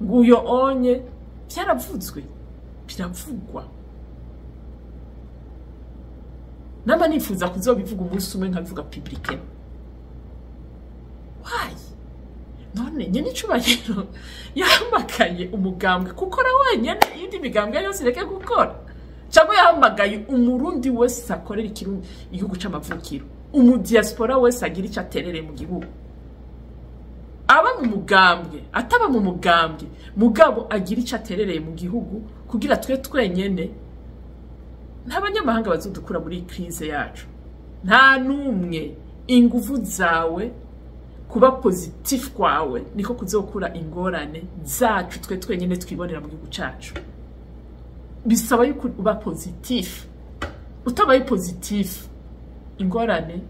Nguyo onye byaravuzwe biravugwa. Nama nifuza kuzobivuga umunsi umwe nkabivuga publique. Why? None nyene icubahiro yahamagaye umugambwe gukora wenyene, indi migambwe yose reke gukora. Cyangwa yahamagaye umurundi wese akorera ikirundi igihugu c'amavukiro, umudiaspora wese agira icyo aterere mu gihugu. Aba mu mugambwe ataba mu mugambwe, mugabo agira icyo aterereye mu gihugu kugira twe twenyene n'abanyamahanga bazudukura muri crise yacu. Nta numwe. Inguvu zawe kuba positif kwawe niko kuzokura ingorane zacu twe twenyene twibonera mu gihugu cacu. Bisaba yuko uba positif. Utabaye positif, ingorane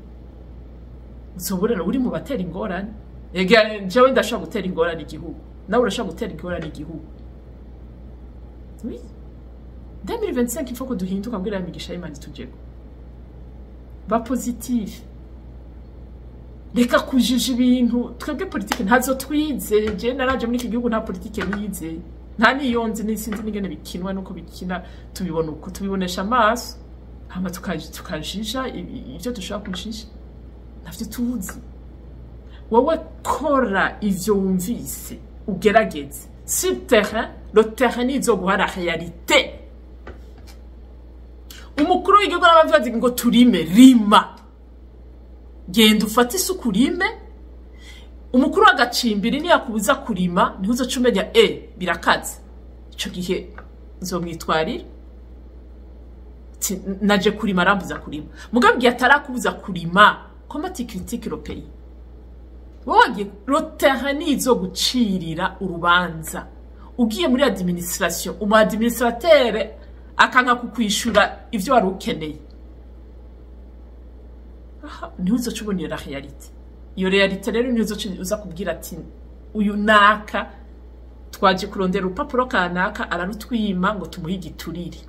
uzoborera uri mu batera ingorane. Ega jewe ndashaka gutera ingorane igihugu, nawe urashaka gutera ingorane igihugu. Oui. 2025 il faut que duhinduka mbwira imigisha y'Imana tujego. Ba positif. Reka kujije ibintu twebwe politique ntazo twize. Je naraje muri iki gihugu nta politique nize. Nta niyonze nisinzi ningene bikinwa nuko bikina, tubibona uko tubibonesha amaso, hama tukajija ivyo dushaka kujija. Navyo tuzi. Wowe kora ivyo wumvise ugerageze. Sur terrain, le terrain nizo guha la réalité. Umukuru w'igihugu n'abavuzi ngo turime rima. Genda ufate isuku rime. Umukuru w'agacimbiri ni yakubuza kurima ntihuzo cumenya birakaze. Ico gihe nzomwitwarira. Naje kurima arambuza kurima. Mugambye atarakubuza kurima, comment tu critiques le pays? Wowe le terrain nizo gucirira urubanza. Ugiye muri administration, umu administrateur akanka kukwishura ivyo wari ukeneye. niho uzoca ubonera realite. Iyo realite rero niho uza kubwira ati uyu naka twaje kurondera urupapuro kanaka ararutwima ngo tumuhe igiturire.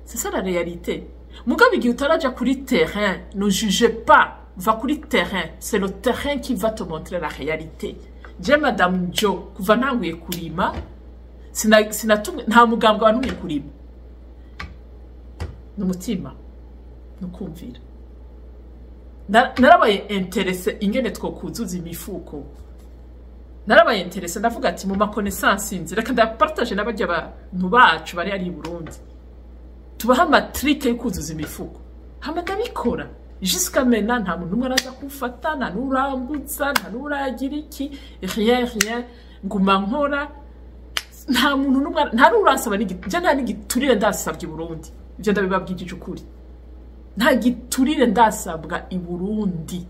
C'est ça la réalité. Mugabe igihe utaraja kuri terrain, ne juge pas, va kuri terrain, c'est le terrain qui va te montrer la réalité. Je Madame Joe kuva ntanguye kurima sinatumwe nta mugambwe wantumye kurima. N'umutima nukumvira. Narabaye intéressé ingene twokuzuza imifuko. Narabaye intéressé ndavuga ati mu ma connaissance nzi reka ndapartage n'abajya abantu bacu bari ari i Burundi. Tubaha matrike yo kuzuza imifuko. Hama ndabikora. Jusqu'à maintenant nta muntu umwe araza kufata nta nurambuza nta nuragira iki rien nguma nkora nta muntu numwe nta nuransaba n'igije nta n'igiturire ndasabye i Burundi. Ivyo ndabibabwije ukuri. Nta giturire ndasabwa i Burundi.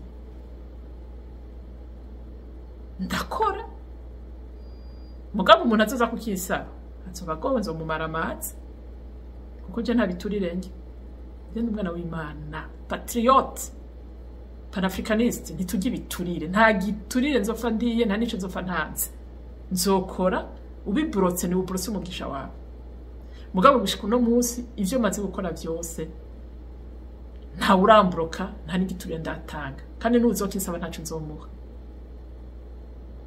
Ndakora. Mugabo umuntu azoza kukisaba. Azoba gonzo mu maramazi. Kuko je nta biturire nge. Je ndi umwana w'Imana, patriote, panafricaniste, ntitugira ibiturire. Nta giturire nzofa ndiye, nta nico nzofa ntanze. Nzokora ubibrotse ni ubrotse umugisha wawe. Mugabo gushika uno munsi ivyo maze gukora byose nta urambroka nta n'igiturire ndatanga. Kandi nuzokinsaba ntaco nzomuha.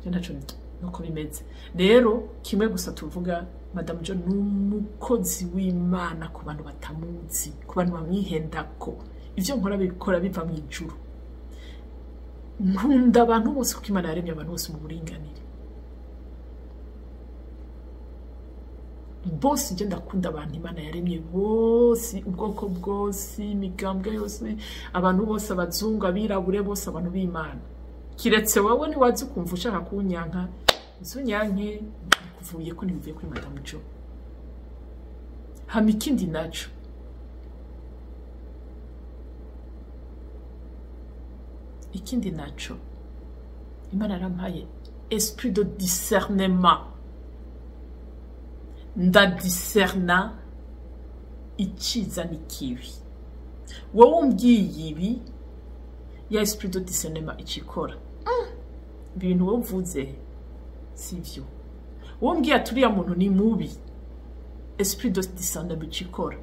Je ntaco nuko bimeze. Rero kimwe gusa tuvuga Madame John n'umukozi w'Imana ku bantu batamuzi, ku bantu bamwihendako. Ivyo nkora bikora biva mu ijuru. Nkunda abantu bose kuko Imana yaremye abantu bose mu buringanire. Bose je ndakunda abantu Imana yaremye bose, ubwoko bwose, imigambwe yose, abantu bose abazungu abirabure bose abantu b'Imana. Kiretse wowe ni wazi kumva ushaka kunyanka, uzunyanke kuvuye ko nibivuye kuri Madame Jo. Hama ikindi naco. Ikindi naco. Imana yarampaye esprit de discernement. Ndadiscerna iciza n'ikibi. Wowe umbwiye ibi ya esprit de discernement icikora. Ibintu wovuze sivyo. Wowe umbwiye aturiya muntu ni mubi. Esprit de discernement icikora.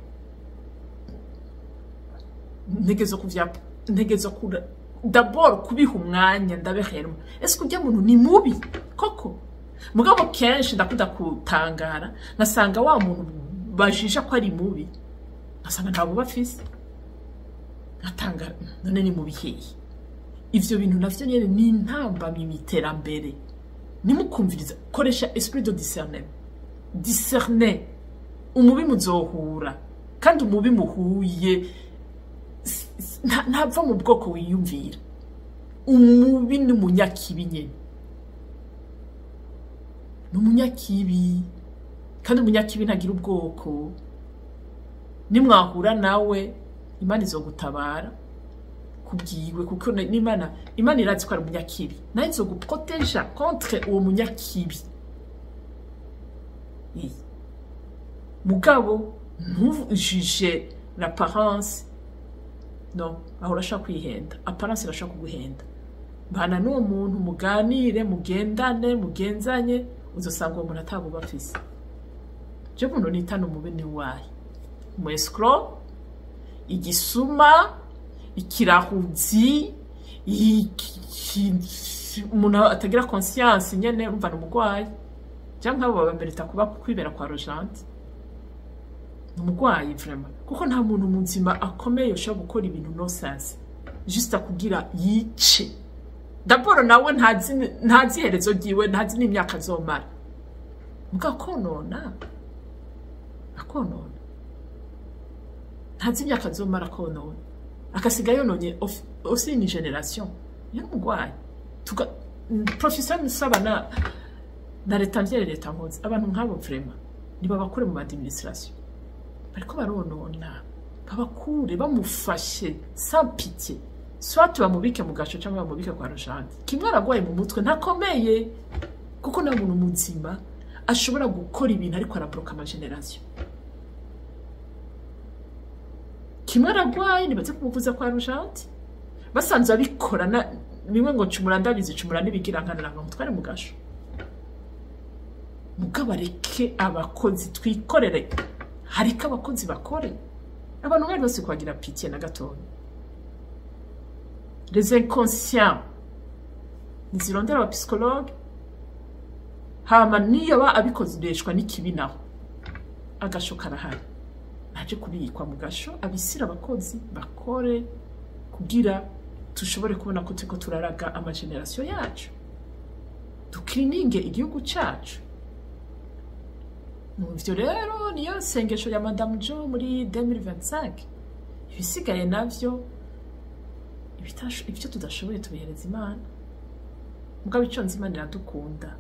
Ntegezo kura d'abord kubiha umwanya ndabeherma. Ese kujya muntu ni mubi koko? Mugabo kenshi ndakunda kutangara nasanga wa muntu bajisha ko ari mubi. Nasanga ntabo bafise. Natanga none ni mubi hehe. Ivyo bintu navyo nyene ni intamba mimiterambere. Nimukumviriza koresha esprit de discernement. Discerner umubi muzohura kandi umubi muhuye ntava mu bwoko wiyumvira. Umubi ni munyakibi nyene. Numunyakibi kandi umunyakibi ntagira ubwoko. Nimwahura nawe Imana izogutabara kubwiwe kuko Imana irazi ko ari umunyakibi. Nayo izoguproteja contre uwo munyakibi. Mugabo ntujije l'apparence. Non, aho urashaka kwihenda. Apparence irashaka kuguhenda. Bana n'uwo muntu muganire, mugendane, mugenzanye, uzosanga uwo muntu atabo bafise. Je muntu nitano mubene wayi. Mu escroc, igisuma, ikirahuzi, umuntu atagira conscience nyene umva n'umugwayi. Cyangwa abo bamerita kuba kwibera kwa Rojante. Umugwayi vraiment. Kuko nta muntu munzima akomeye ushobora gukora ibintu no sense. Juste kugira yice. D'abord nawe ntazi herezo giwe, ntazi n'imyaka azomara. Mugakonona. Akonona. Ntazi imyaka azomara konona. Akasiga yononye aussi une génération. Yo mugwayi. Tuka professeur Musabana na leta mvye leta nkoze. Abantu nkabo vraiment niba bakore mu administration. Bariko baronona. Babakure bamufashe sans pitié. Soit bamubike mu gaco cyangwa bamubike kwa Rojante. Kimwe aragwaye mu mutwe ntakomeye kuko na muntu muzima ashobora gukora ibintu ariko arabroka ama generation. Kimwe aragwaye nibaze kumuvuza kwa Rojante. basanzwe abikorana bimwe ngo cumura ndabizi cumura nibigira nkanira ngo mutware mu gasho mugabo areke abakozi twikorere hariko abakozi bakore abantu bari bose kwagira pitié na gatonya les inconscients nizirondera aba psychologue hama niyo ba abikozeshwa n'ikibi naho agasho karahari naje kubikwa mu gasho abisira abakozi bakore kugira tushobore kubona ko turiko turaraga ama generation yacu tukirininge igihugu cacu muvyo rero niyo sengesho ya Madame Jo muri 2025 ibisigaye navyo ibyo tudashoboye tubihereza Imana mugabo ico Imana iradukunda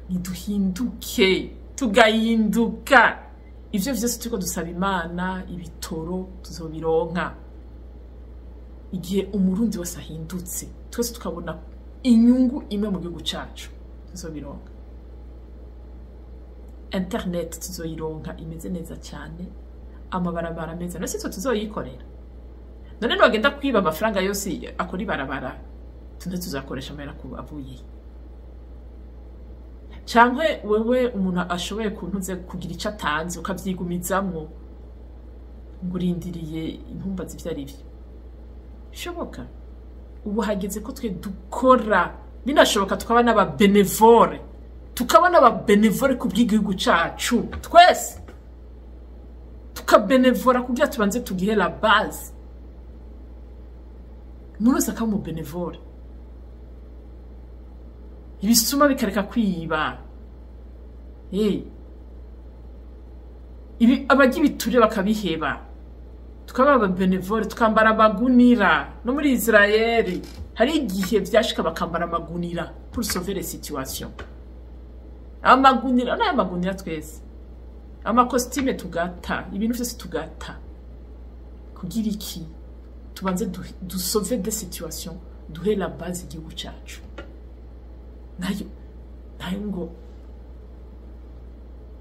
niduhinduke tugahinduka ivyo vyose turiko dusaba Imana ibitoro tuzobironka igihe umurundi wese ahindutse twese tukabona inyungu imwe mu gihugu cacu tuzobironka internet tuzoyironka imeze neza cyane amabarabara meza nasi tuzoyikorera none bagenda kwiba amafaranga yose akora ibarabara tunde tuzakoresha amera ku avuye cyangwe wewe umuntu ashoboye kuntuze kugira ico atanze ukavyigumizamwo ngurindiriye intumba zivyari byo shoboka ubu hageze ko twe dukora binashoboka tukaba n'aba benevore tukaba n'aba benevore kubw'igihugu cacu twese tukabenevora kugira tubanze tugihe la base munoza ka mu benevore ibisuma bikareka kwiba ibi abaji biture bakabiheba tukaba aba benevore tukambara magunira no muri Israeli hari igihe byashika bakambara magunira pour sauver les situations amagunira na magunira twese ama costume tugata ibintu byose tugata kugira iki tubanze du sauver des situations duhe la base igihugu cacu nayo ngo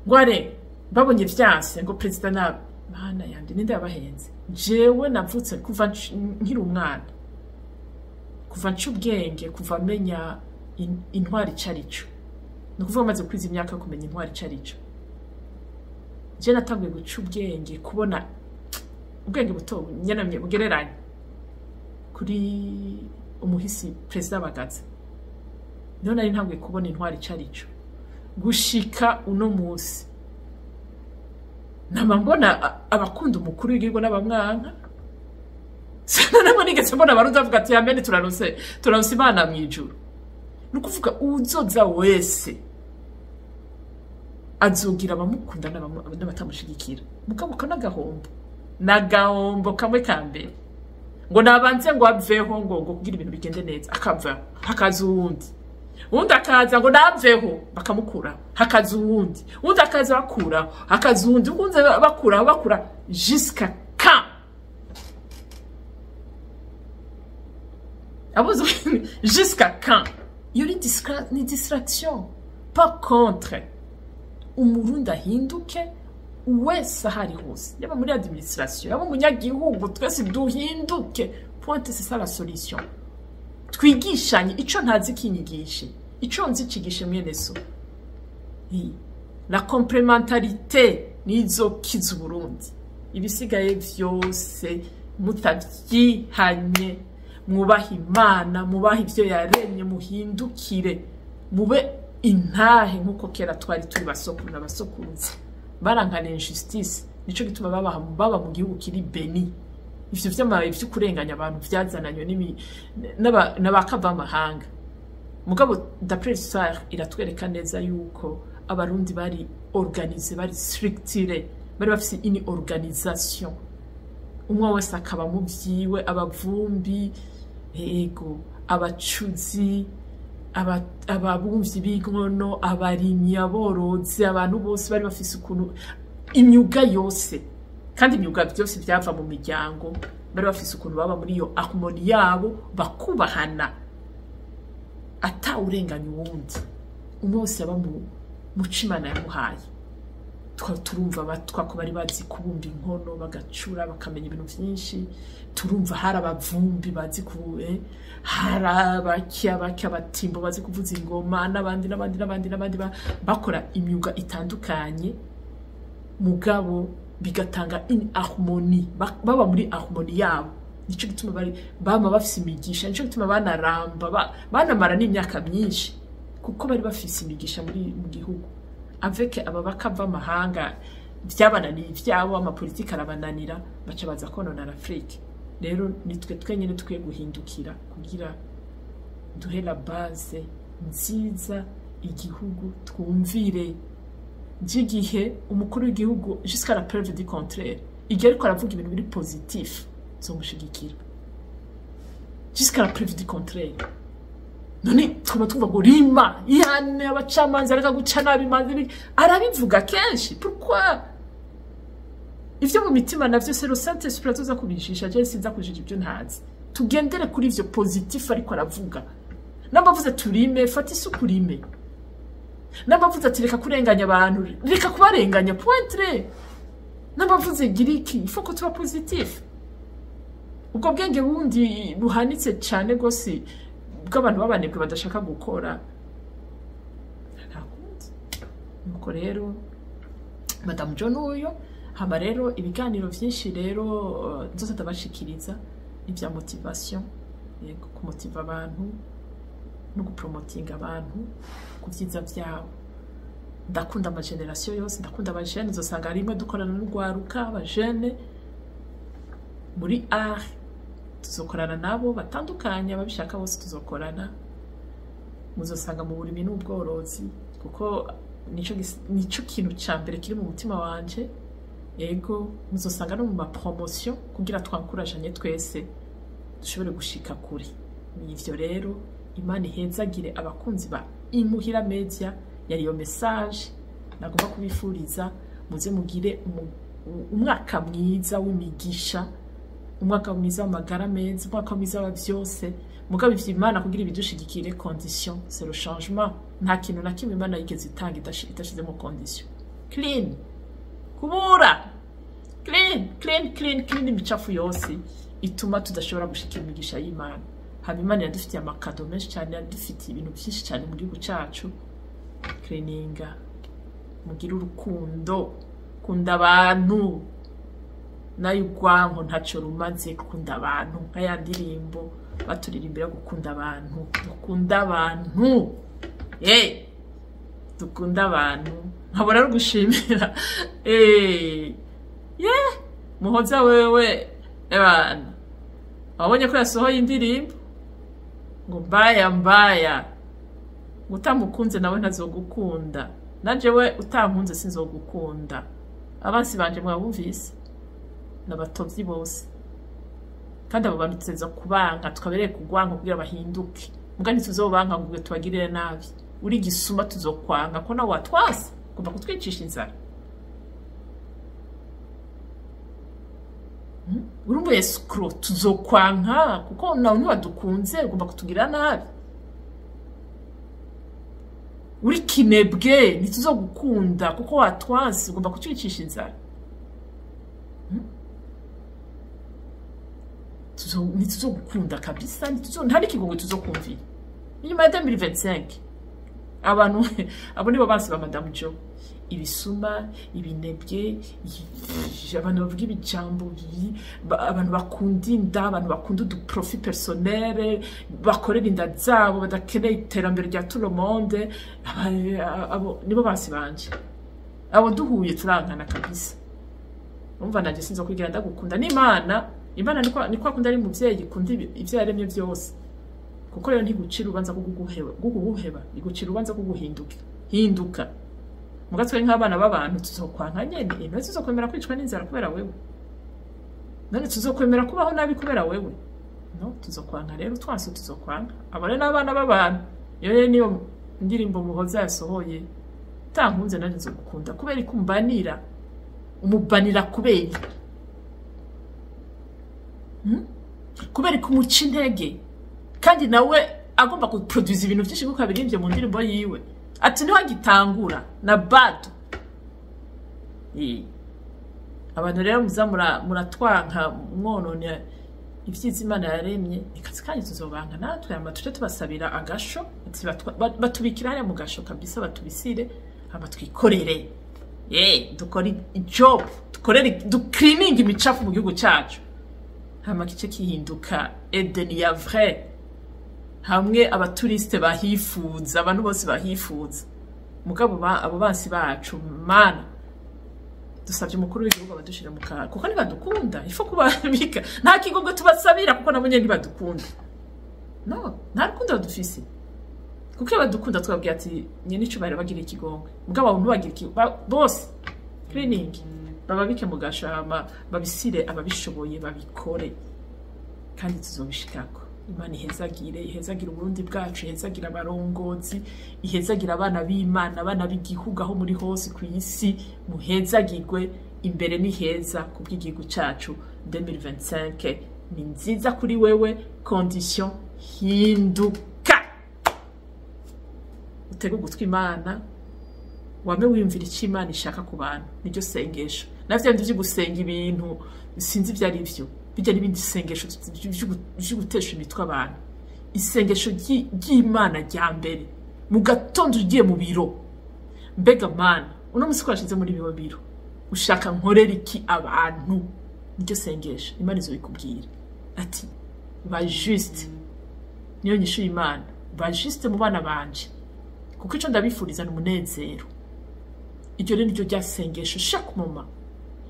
ngware babonye vyanse ngo president na mana yandi ninde yabahenze jewe navutse kuva nkiri umwana kuva ncubwenge kuva menya intwari carico no kuvuga maze kwiza imyaka kumenya intwari carico je natanguye guca ubwenge kubona ubwenge buto nyanamye bugereranye kuri umuhisi president Bagaza niho nari ntanguye kubona intwari carico gushika uno musi nama mbona abakunda umukuru w'igihugu n'abamwanka sanamo nigeze mbona baruza avuga ati yamene turanose Imana mwijuru nukuvuga uzoza wese azogira abamukunda n'abatamushigikira mugabo nagahombo kamwe kambere ngo nabanze ngo aveho ngo kugira ibintu bigende neza akava hakaza uwundi akaza ngo naveho bakamukura hakaza uwundi akaza bakura hakaza uwundi bakura jusqu'à quand abuzo jusqu'à quand il y a une distraction pas contre umurundi ahinduke wese ahari hose yaba muri administration yaba munyagihugu twese duhinduke pointe c'est ça la solution twigishanye ico ntazi kinyigishe ico nzi cigishe mwene so la complémentarité nizo kizu Burundi ibisigaye vyose mutavyihanye mwubaha Imana mubaha ivyo yaremye muhindukire mube intahe nkuko kera twari turi basokuru n'abasokuruza barankana injustice nico gituma baba mu gihugu kiri beni ivyo vy'amabaye vy'ukurenganya abantu vyazananywe n'abakava amahanga mugabo d'après l'histoire iratwereka neza yuko abarundi bari organisé bari structuré bari bafise une organisation umwe wese akaba mu vyiwe abavumbi ego abacuzi ababumvyi b'inkono abarimyi aborozi abantu bose bari bafise ukuntu imyuga yose kandi imyuga byose byava mu miryango bari bafise ukuntu baba muri iyo harmonie yabo bakubahana ata urenganya uwundi umwe wese aba mu Imana yamuhaye turumva abatwa ko bari bazi kubumba inkono bagacura bakamenya ibintu byinshi, turumva hari abavumbi bazi hari abatimbo bazi kuvuza ingoma n'abandi bakora imyuga itandukanye, mugabo bigatanga in harmonie, baba muri harmonie yabo. Nico gituma bama bafise imigisha, nico gituma banaramba banamara n'imyaka myinshi, kuko bari bafise imigisha mu gihugu. Avec aba bakava amahanga byabananiye ivyabo, amapolitiki arabananira, baca baza konona Afrique. Rero nitwe twenyene tukwiye guhindukira kugira duhe la base nziza igihugu, twumvire gihe umukuru w'igihugu jusqu'à la preuve du contraire igihe ariko aravuga ibintu biri positif zomushigikira jusqu'à la preuve du contraire. None twaba tuvuga ngo rima ihane abacamanza areka guca nabi manzi arabivuga kenshi. Pourquoi? Ivyo mu mitima navyo c'est le Saint-Esprit azoza kubijisha, je sinza kujija ibyo ntazi. Tugendere kuri ivyo positif ariko aravuga. Nambavuze turime, fata isuku rime. Nambavuze ati reka kurenganya abantu, reka kubarenganya pointre. Nambavuze giriki, il faut que tu sois positif. Ubwo bwenge bundi buhanitse cyane gose bw'abantu babanebwe badashaka gukora. Nuko rero Madame John uyo hama rero ibiganiro byinshi rero nzoza ndabashikiriza ibya motivation, yego kumotiva abantu no gupromotinga abantu kuvyiza byabo. Ndakunda ama generation yose, ndakunda aba jeune, uzosanga rimwe dukorana n'ugwaruka aba jeune muri art, tuzokorana nabo batandukanye, ababishaka bose tuzokorana. Muzosanga mu burimi n'ubworozi, kuko nico kintu cyambere kiri mu mutima wanje. Yego muzosanga no mu ma promotion kugira twankurajanye twese dushobore gushika kuri ivyo. Rero Imana ihezagire abakunzi ba Imuhira Media, yari yo message nagomba kubifuriza. Muze mugire umwaka mwiza w'imigisha, umwaka mwiza w'amagara meza, umwaka mwiza wa byose. Mugabo ivyo Imana kugira ibidushigikire, condition c'est le changement. Nta kintu na kimwe Imana yigeze itanga idashizemo condition. Clean kubura, clean imicafu yose ituma tudashobora gushikira imigisha y'Imana. Haba Imana yadufitiye amakado menshi cyane, yadufitiye ibintu byinshi cyane mu gihugu cyacu. Cleaninga, mugira urukundo, kunda abantu nayo ugwanko ntaco rumaze. Kunda abantu nkaya ndirimbo baturirimbira gukunda abantu, dukunda abantu, dukunda abantu. Nkabona ari gushimira Muhoza wewe ebana, wabonye ko yasohoye indirimbo ngo mbaya utamukunze nawe ntazogukunda, nanje we utampunze sinzogukunda. Abansi banje mwabumvise n'abatovyi bose, kandi abo bantu tuteza kubanka, tukabereye kugwanka kugira bahinduke. Mugani tuzobanka ngo tubagirire nabi, uri gisuma tuzokwanga ko nawe watwase kumva kutwicisha inzara. Urumva escro tuzokwanka kuko nawe ntiwadukunze ugomba kutugira nabi. Uri kinebwe ntituzogukunda kuko watwase ugomba kutwicisha inzara. Ntituzogukunda kabisa, ntari kigongo tuzokumvira. Inyuma ya 2025 abantu abo nibo basi ba Madame Jo, ibisuma, ibinebwe, abantu bavuga ibijambo, abantu bakunda inda, abantu bakunda du profit personnel, bakorera inda zabo, badakeneye iterambere rya tout le monde. Abo nibo basi banje, abo duhuye turankana kabisa. Umva naje sinzo kwigira ndagukunda n'Imana. Imana niko akunda ari muvyeyi, kundi ivyo yaremye byose. Kuko rero ntigucira ubanza kuguheba, igucira ubanza hinduka. Mugatwe nk'abana b'abantu tuzokwanka nyene, ino tuzokwemera kwicwa n'inzara kubera wewe. None tuzokwemera kubaho nabi kubera wewe. No, tuzokwanka rero twanse tuzokwanka. Abare n'abana b'abantu. Yo niyo ndirimbo Muhoza yasohoye. Tankunze nanje nzogukunda kubera ikumbanira. Umubanira kubera. Kubera kumuca intege. Kandi nawe agomba kuproduce ibintu byinshi kuko abirimbye mu ndirimbo yiwe. Ati niho agitangura na bad. abantu rero muza muratwanka mwonone ivyiza Imana yaremye ikazi kandi tuzobanka natwe ama tuje tubasabira agasho batubikira hariya mu gasho kabisa batubisire hama twikorere dukora job cleaning imicafu mu gihugu cyacu hama kice kihinduka Eden ya vrai hamwe abaturiste bahifuza abantu bose bahifuza mugabo abo bansi bacu mana dusabye umukuru w'igihugu abadushira mu kaga kuko ntibadukunda ifo kubabika nta kigogo tubasabira kuko nabo nyene ntibadukunda no nta rukundo badufise kuko badukunda twabwiye ati nyene ico bari bagira ikigongwe mugabo abantu bagira bose cleaning bababike mu gashama babisire ababishoboye babikore kandi tuzobishikako Imana ihezagire Uburundi bwacu ihezagire abarongozi ihezagire abana b'Imana abana b'igihugu aho muri hose ku isi muhezagirwe imbere ni heza kubw'igihugu cyacu 2025 ni nziza kuri wewe condition hinduka utege gutwi Imana wame wiyumvira icyo Imana ishaka ku bantu niryo sengesho navyo ndivyo gusenga ibintu sinzi byari byo bijya n'ibindi sengesho gutesha imitwe abantu isengesho ry'Imana rya mbere mu gatondo ugiye mu biro mbega Mana uno musi kwashize muri biro ushaka nkorera iki abantu niryo sengesho Imana izobikubwira ati ba juste niyo nyishu Imana ba juste mu bana banje kuko ico ndabifuriza n'umunezero iryo rero niryo rya sengesho chaque moment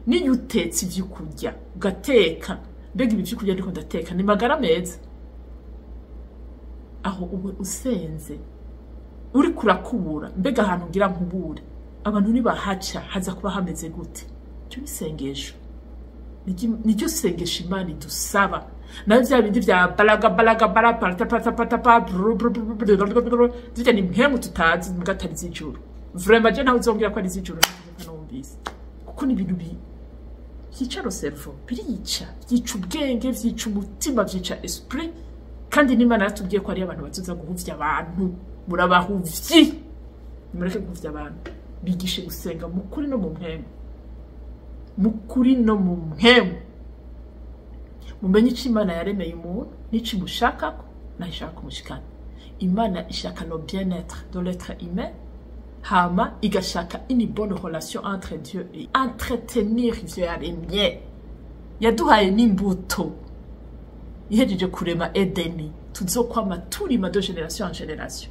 niyo utetse ivyo kurya ugateka mbega ibi vy'ukurya ariko ndateka ni magara meza aho ubu usenze uri kurakubura mbega ahantu ngira nkubure abantu nibahaca haza kuba hameze gute cyo bisengesho niryo sengesho Imana idusaba nayo vya bindi vya balaga pata zija ni mpemu tutazi mugatari z'ijuru vraiment je ntawe uzongera ko ari z'ijuru numvise kuko ni ibintu vyica le cerveau birica vyica ubwenge vyica umutima vyica esprit kandi n'Imana yatubwiye ko ari abantu bazoza guhuvya abantu murabahuvyi mureke guhuvya abantu bigishe gusenga mukuri no mu mpemu mumenye icyo Imana yaremeye umuntu n'ico imushakako naho ishaka kumushikana Imana ishaka le bien-être de l'être humain hama igashaka une bonne relation entre Dieu et entretenir ivyo yaremye yaduhaye n'imbuto ihejeje kurema Edeni tuzokwama turima de génération en génération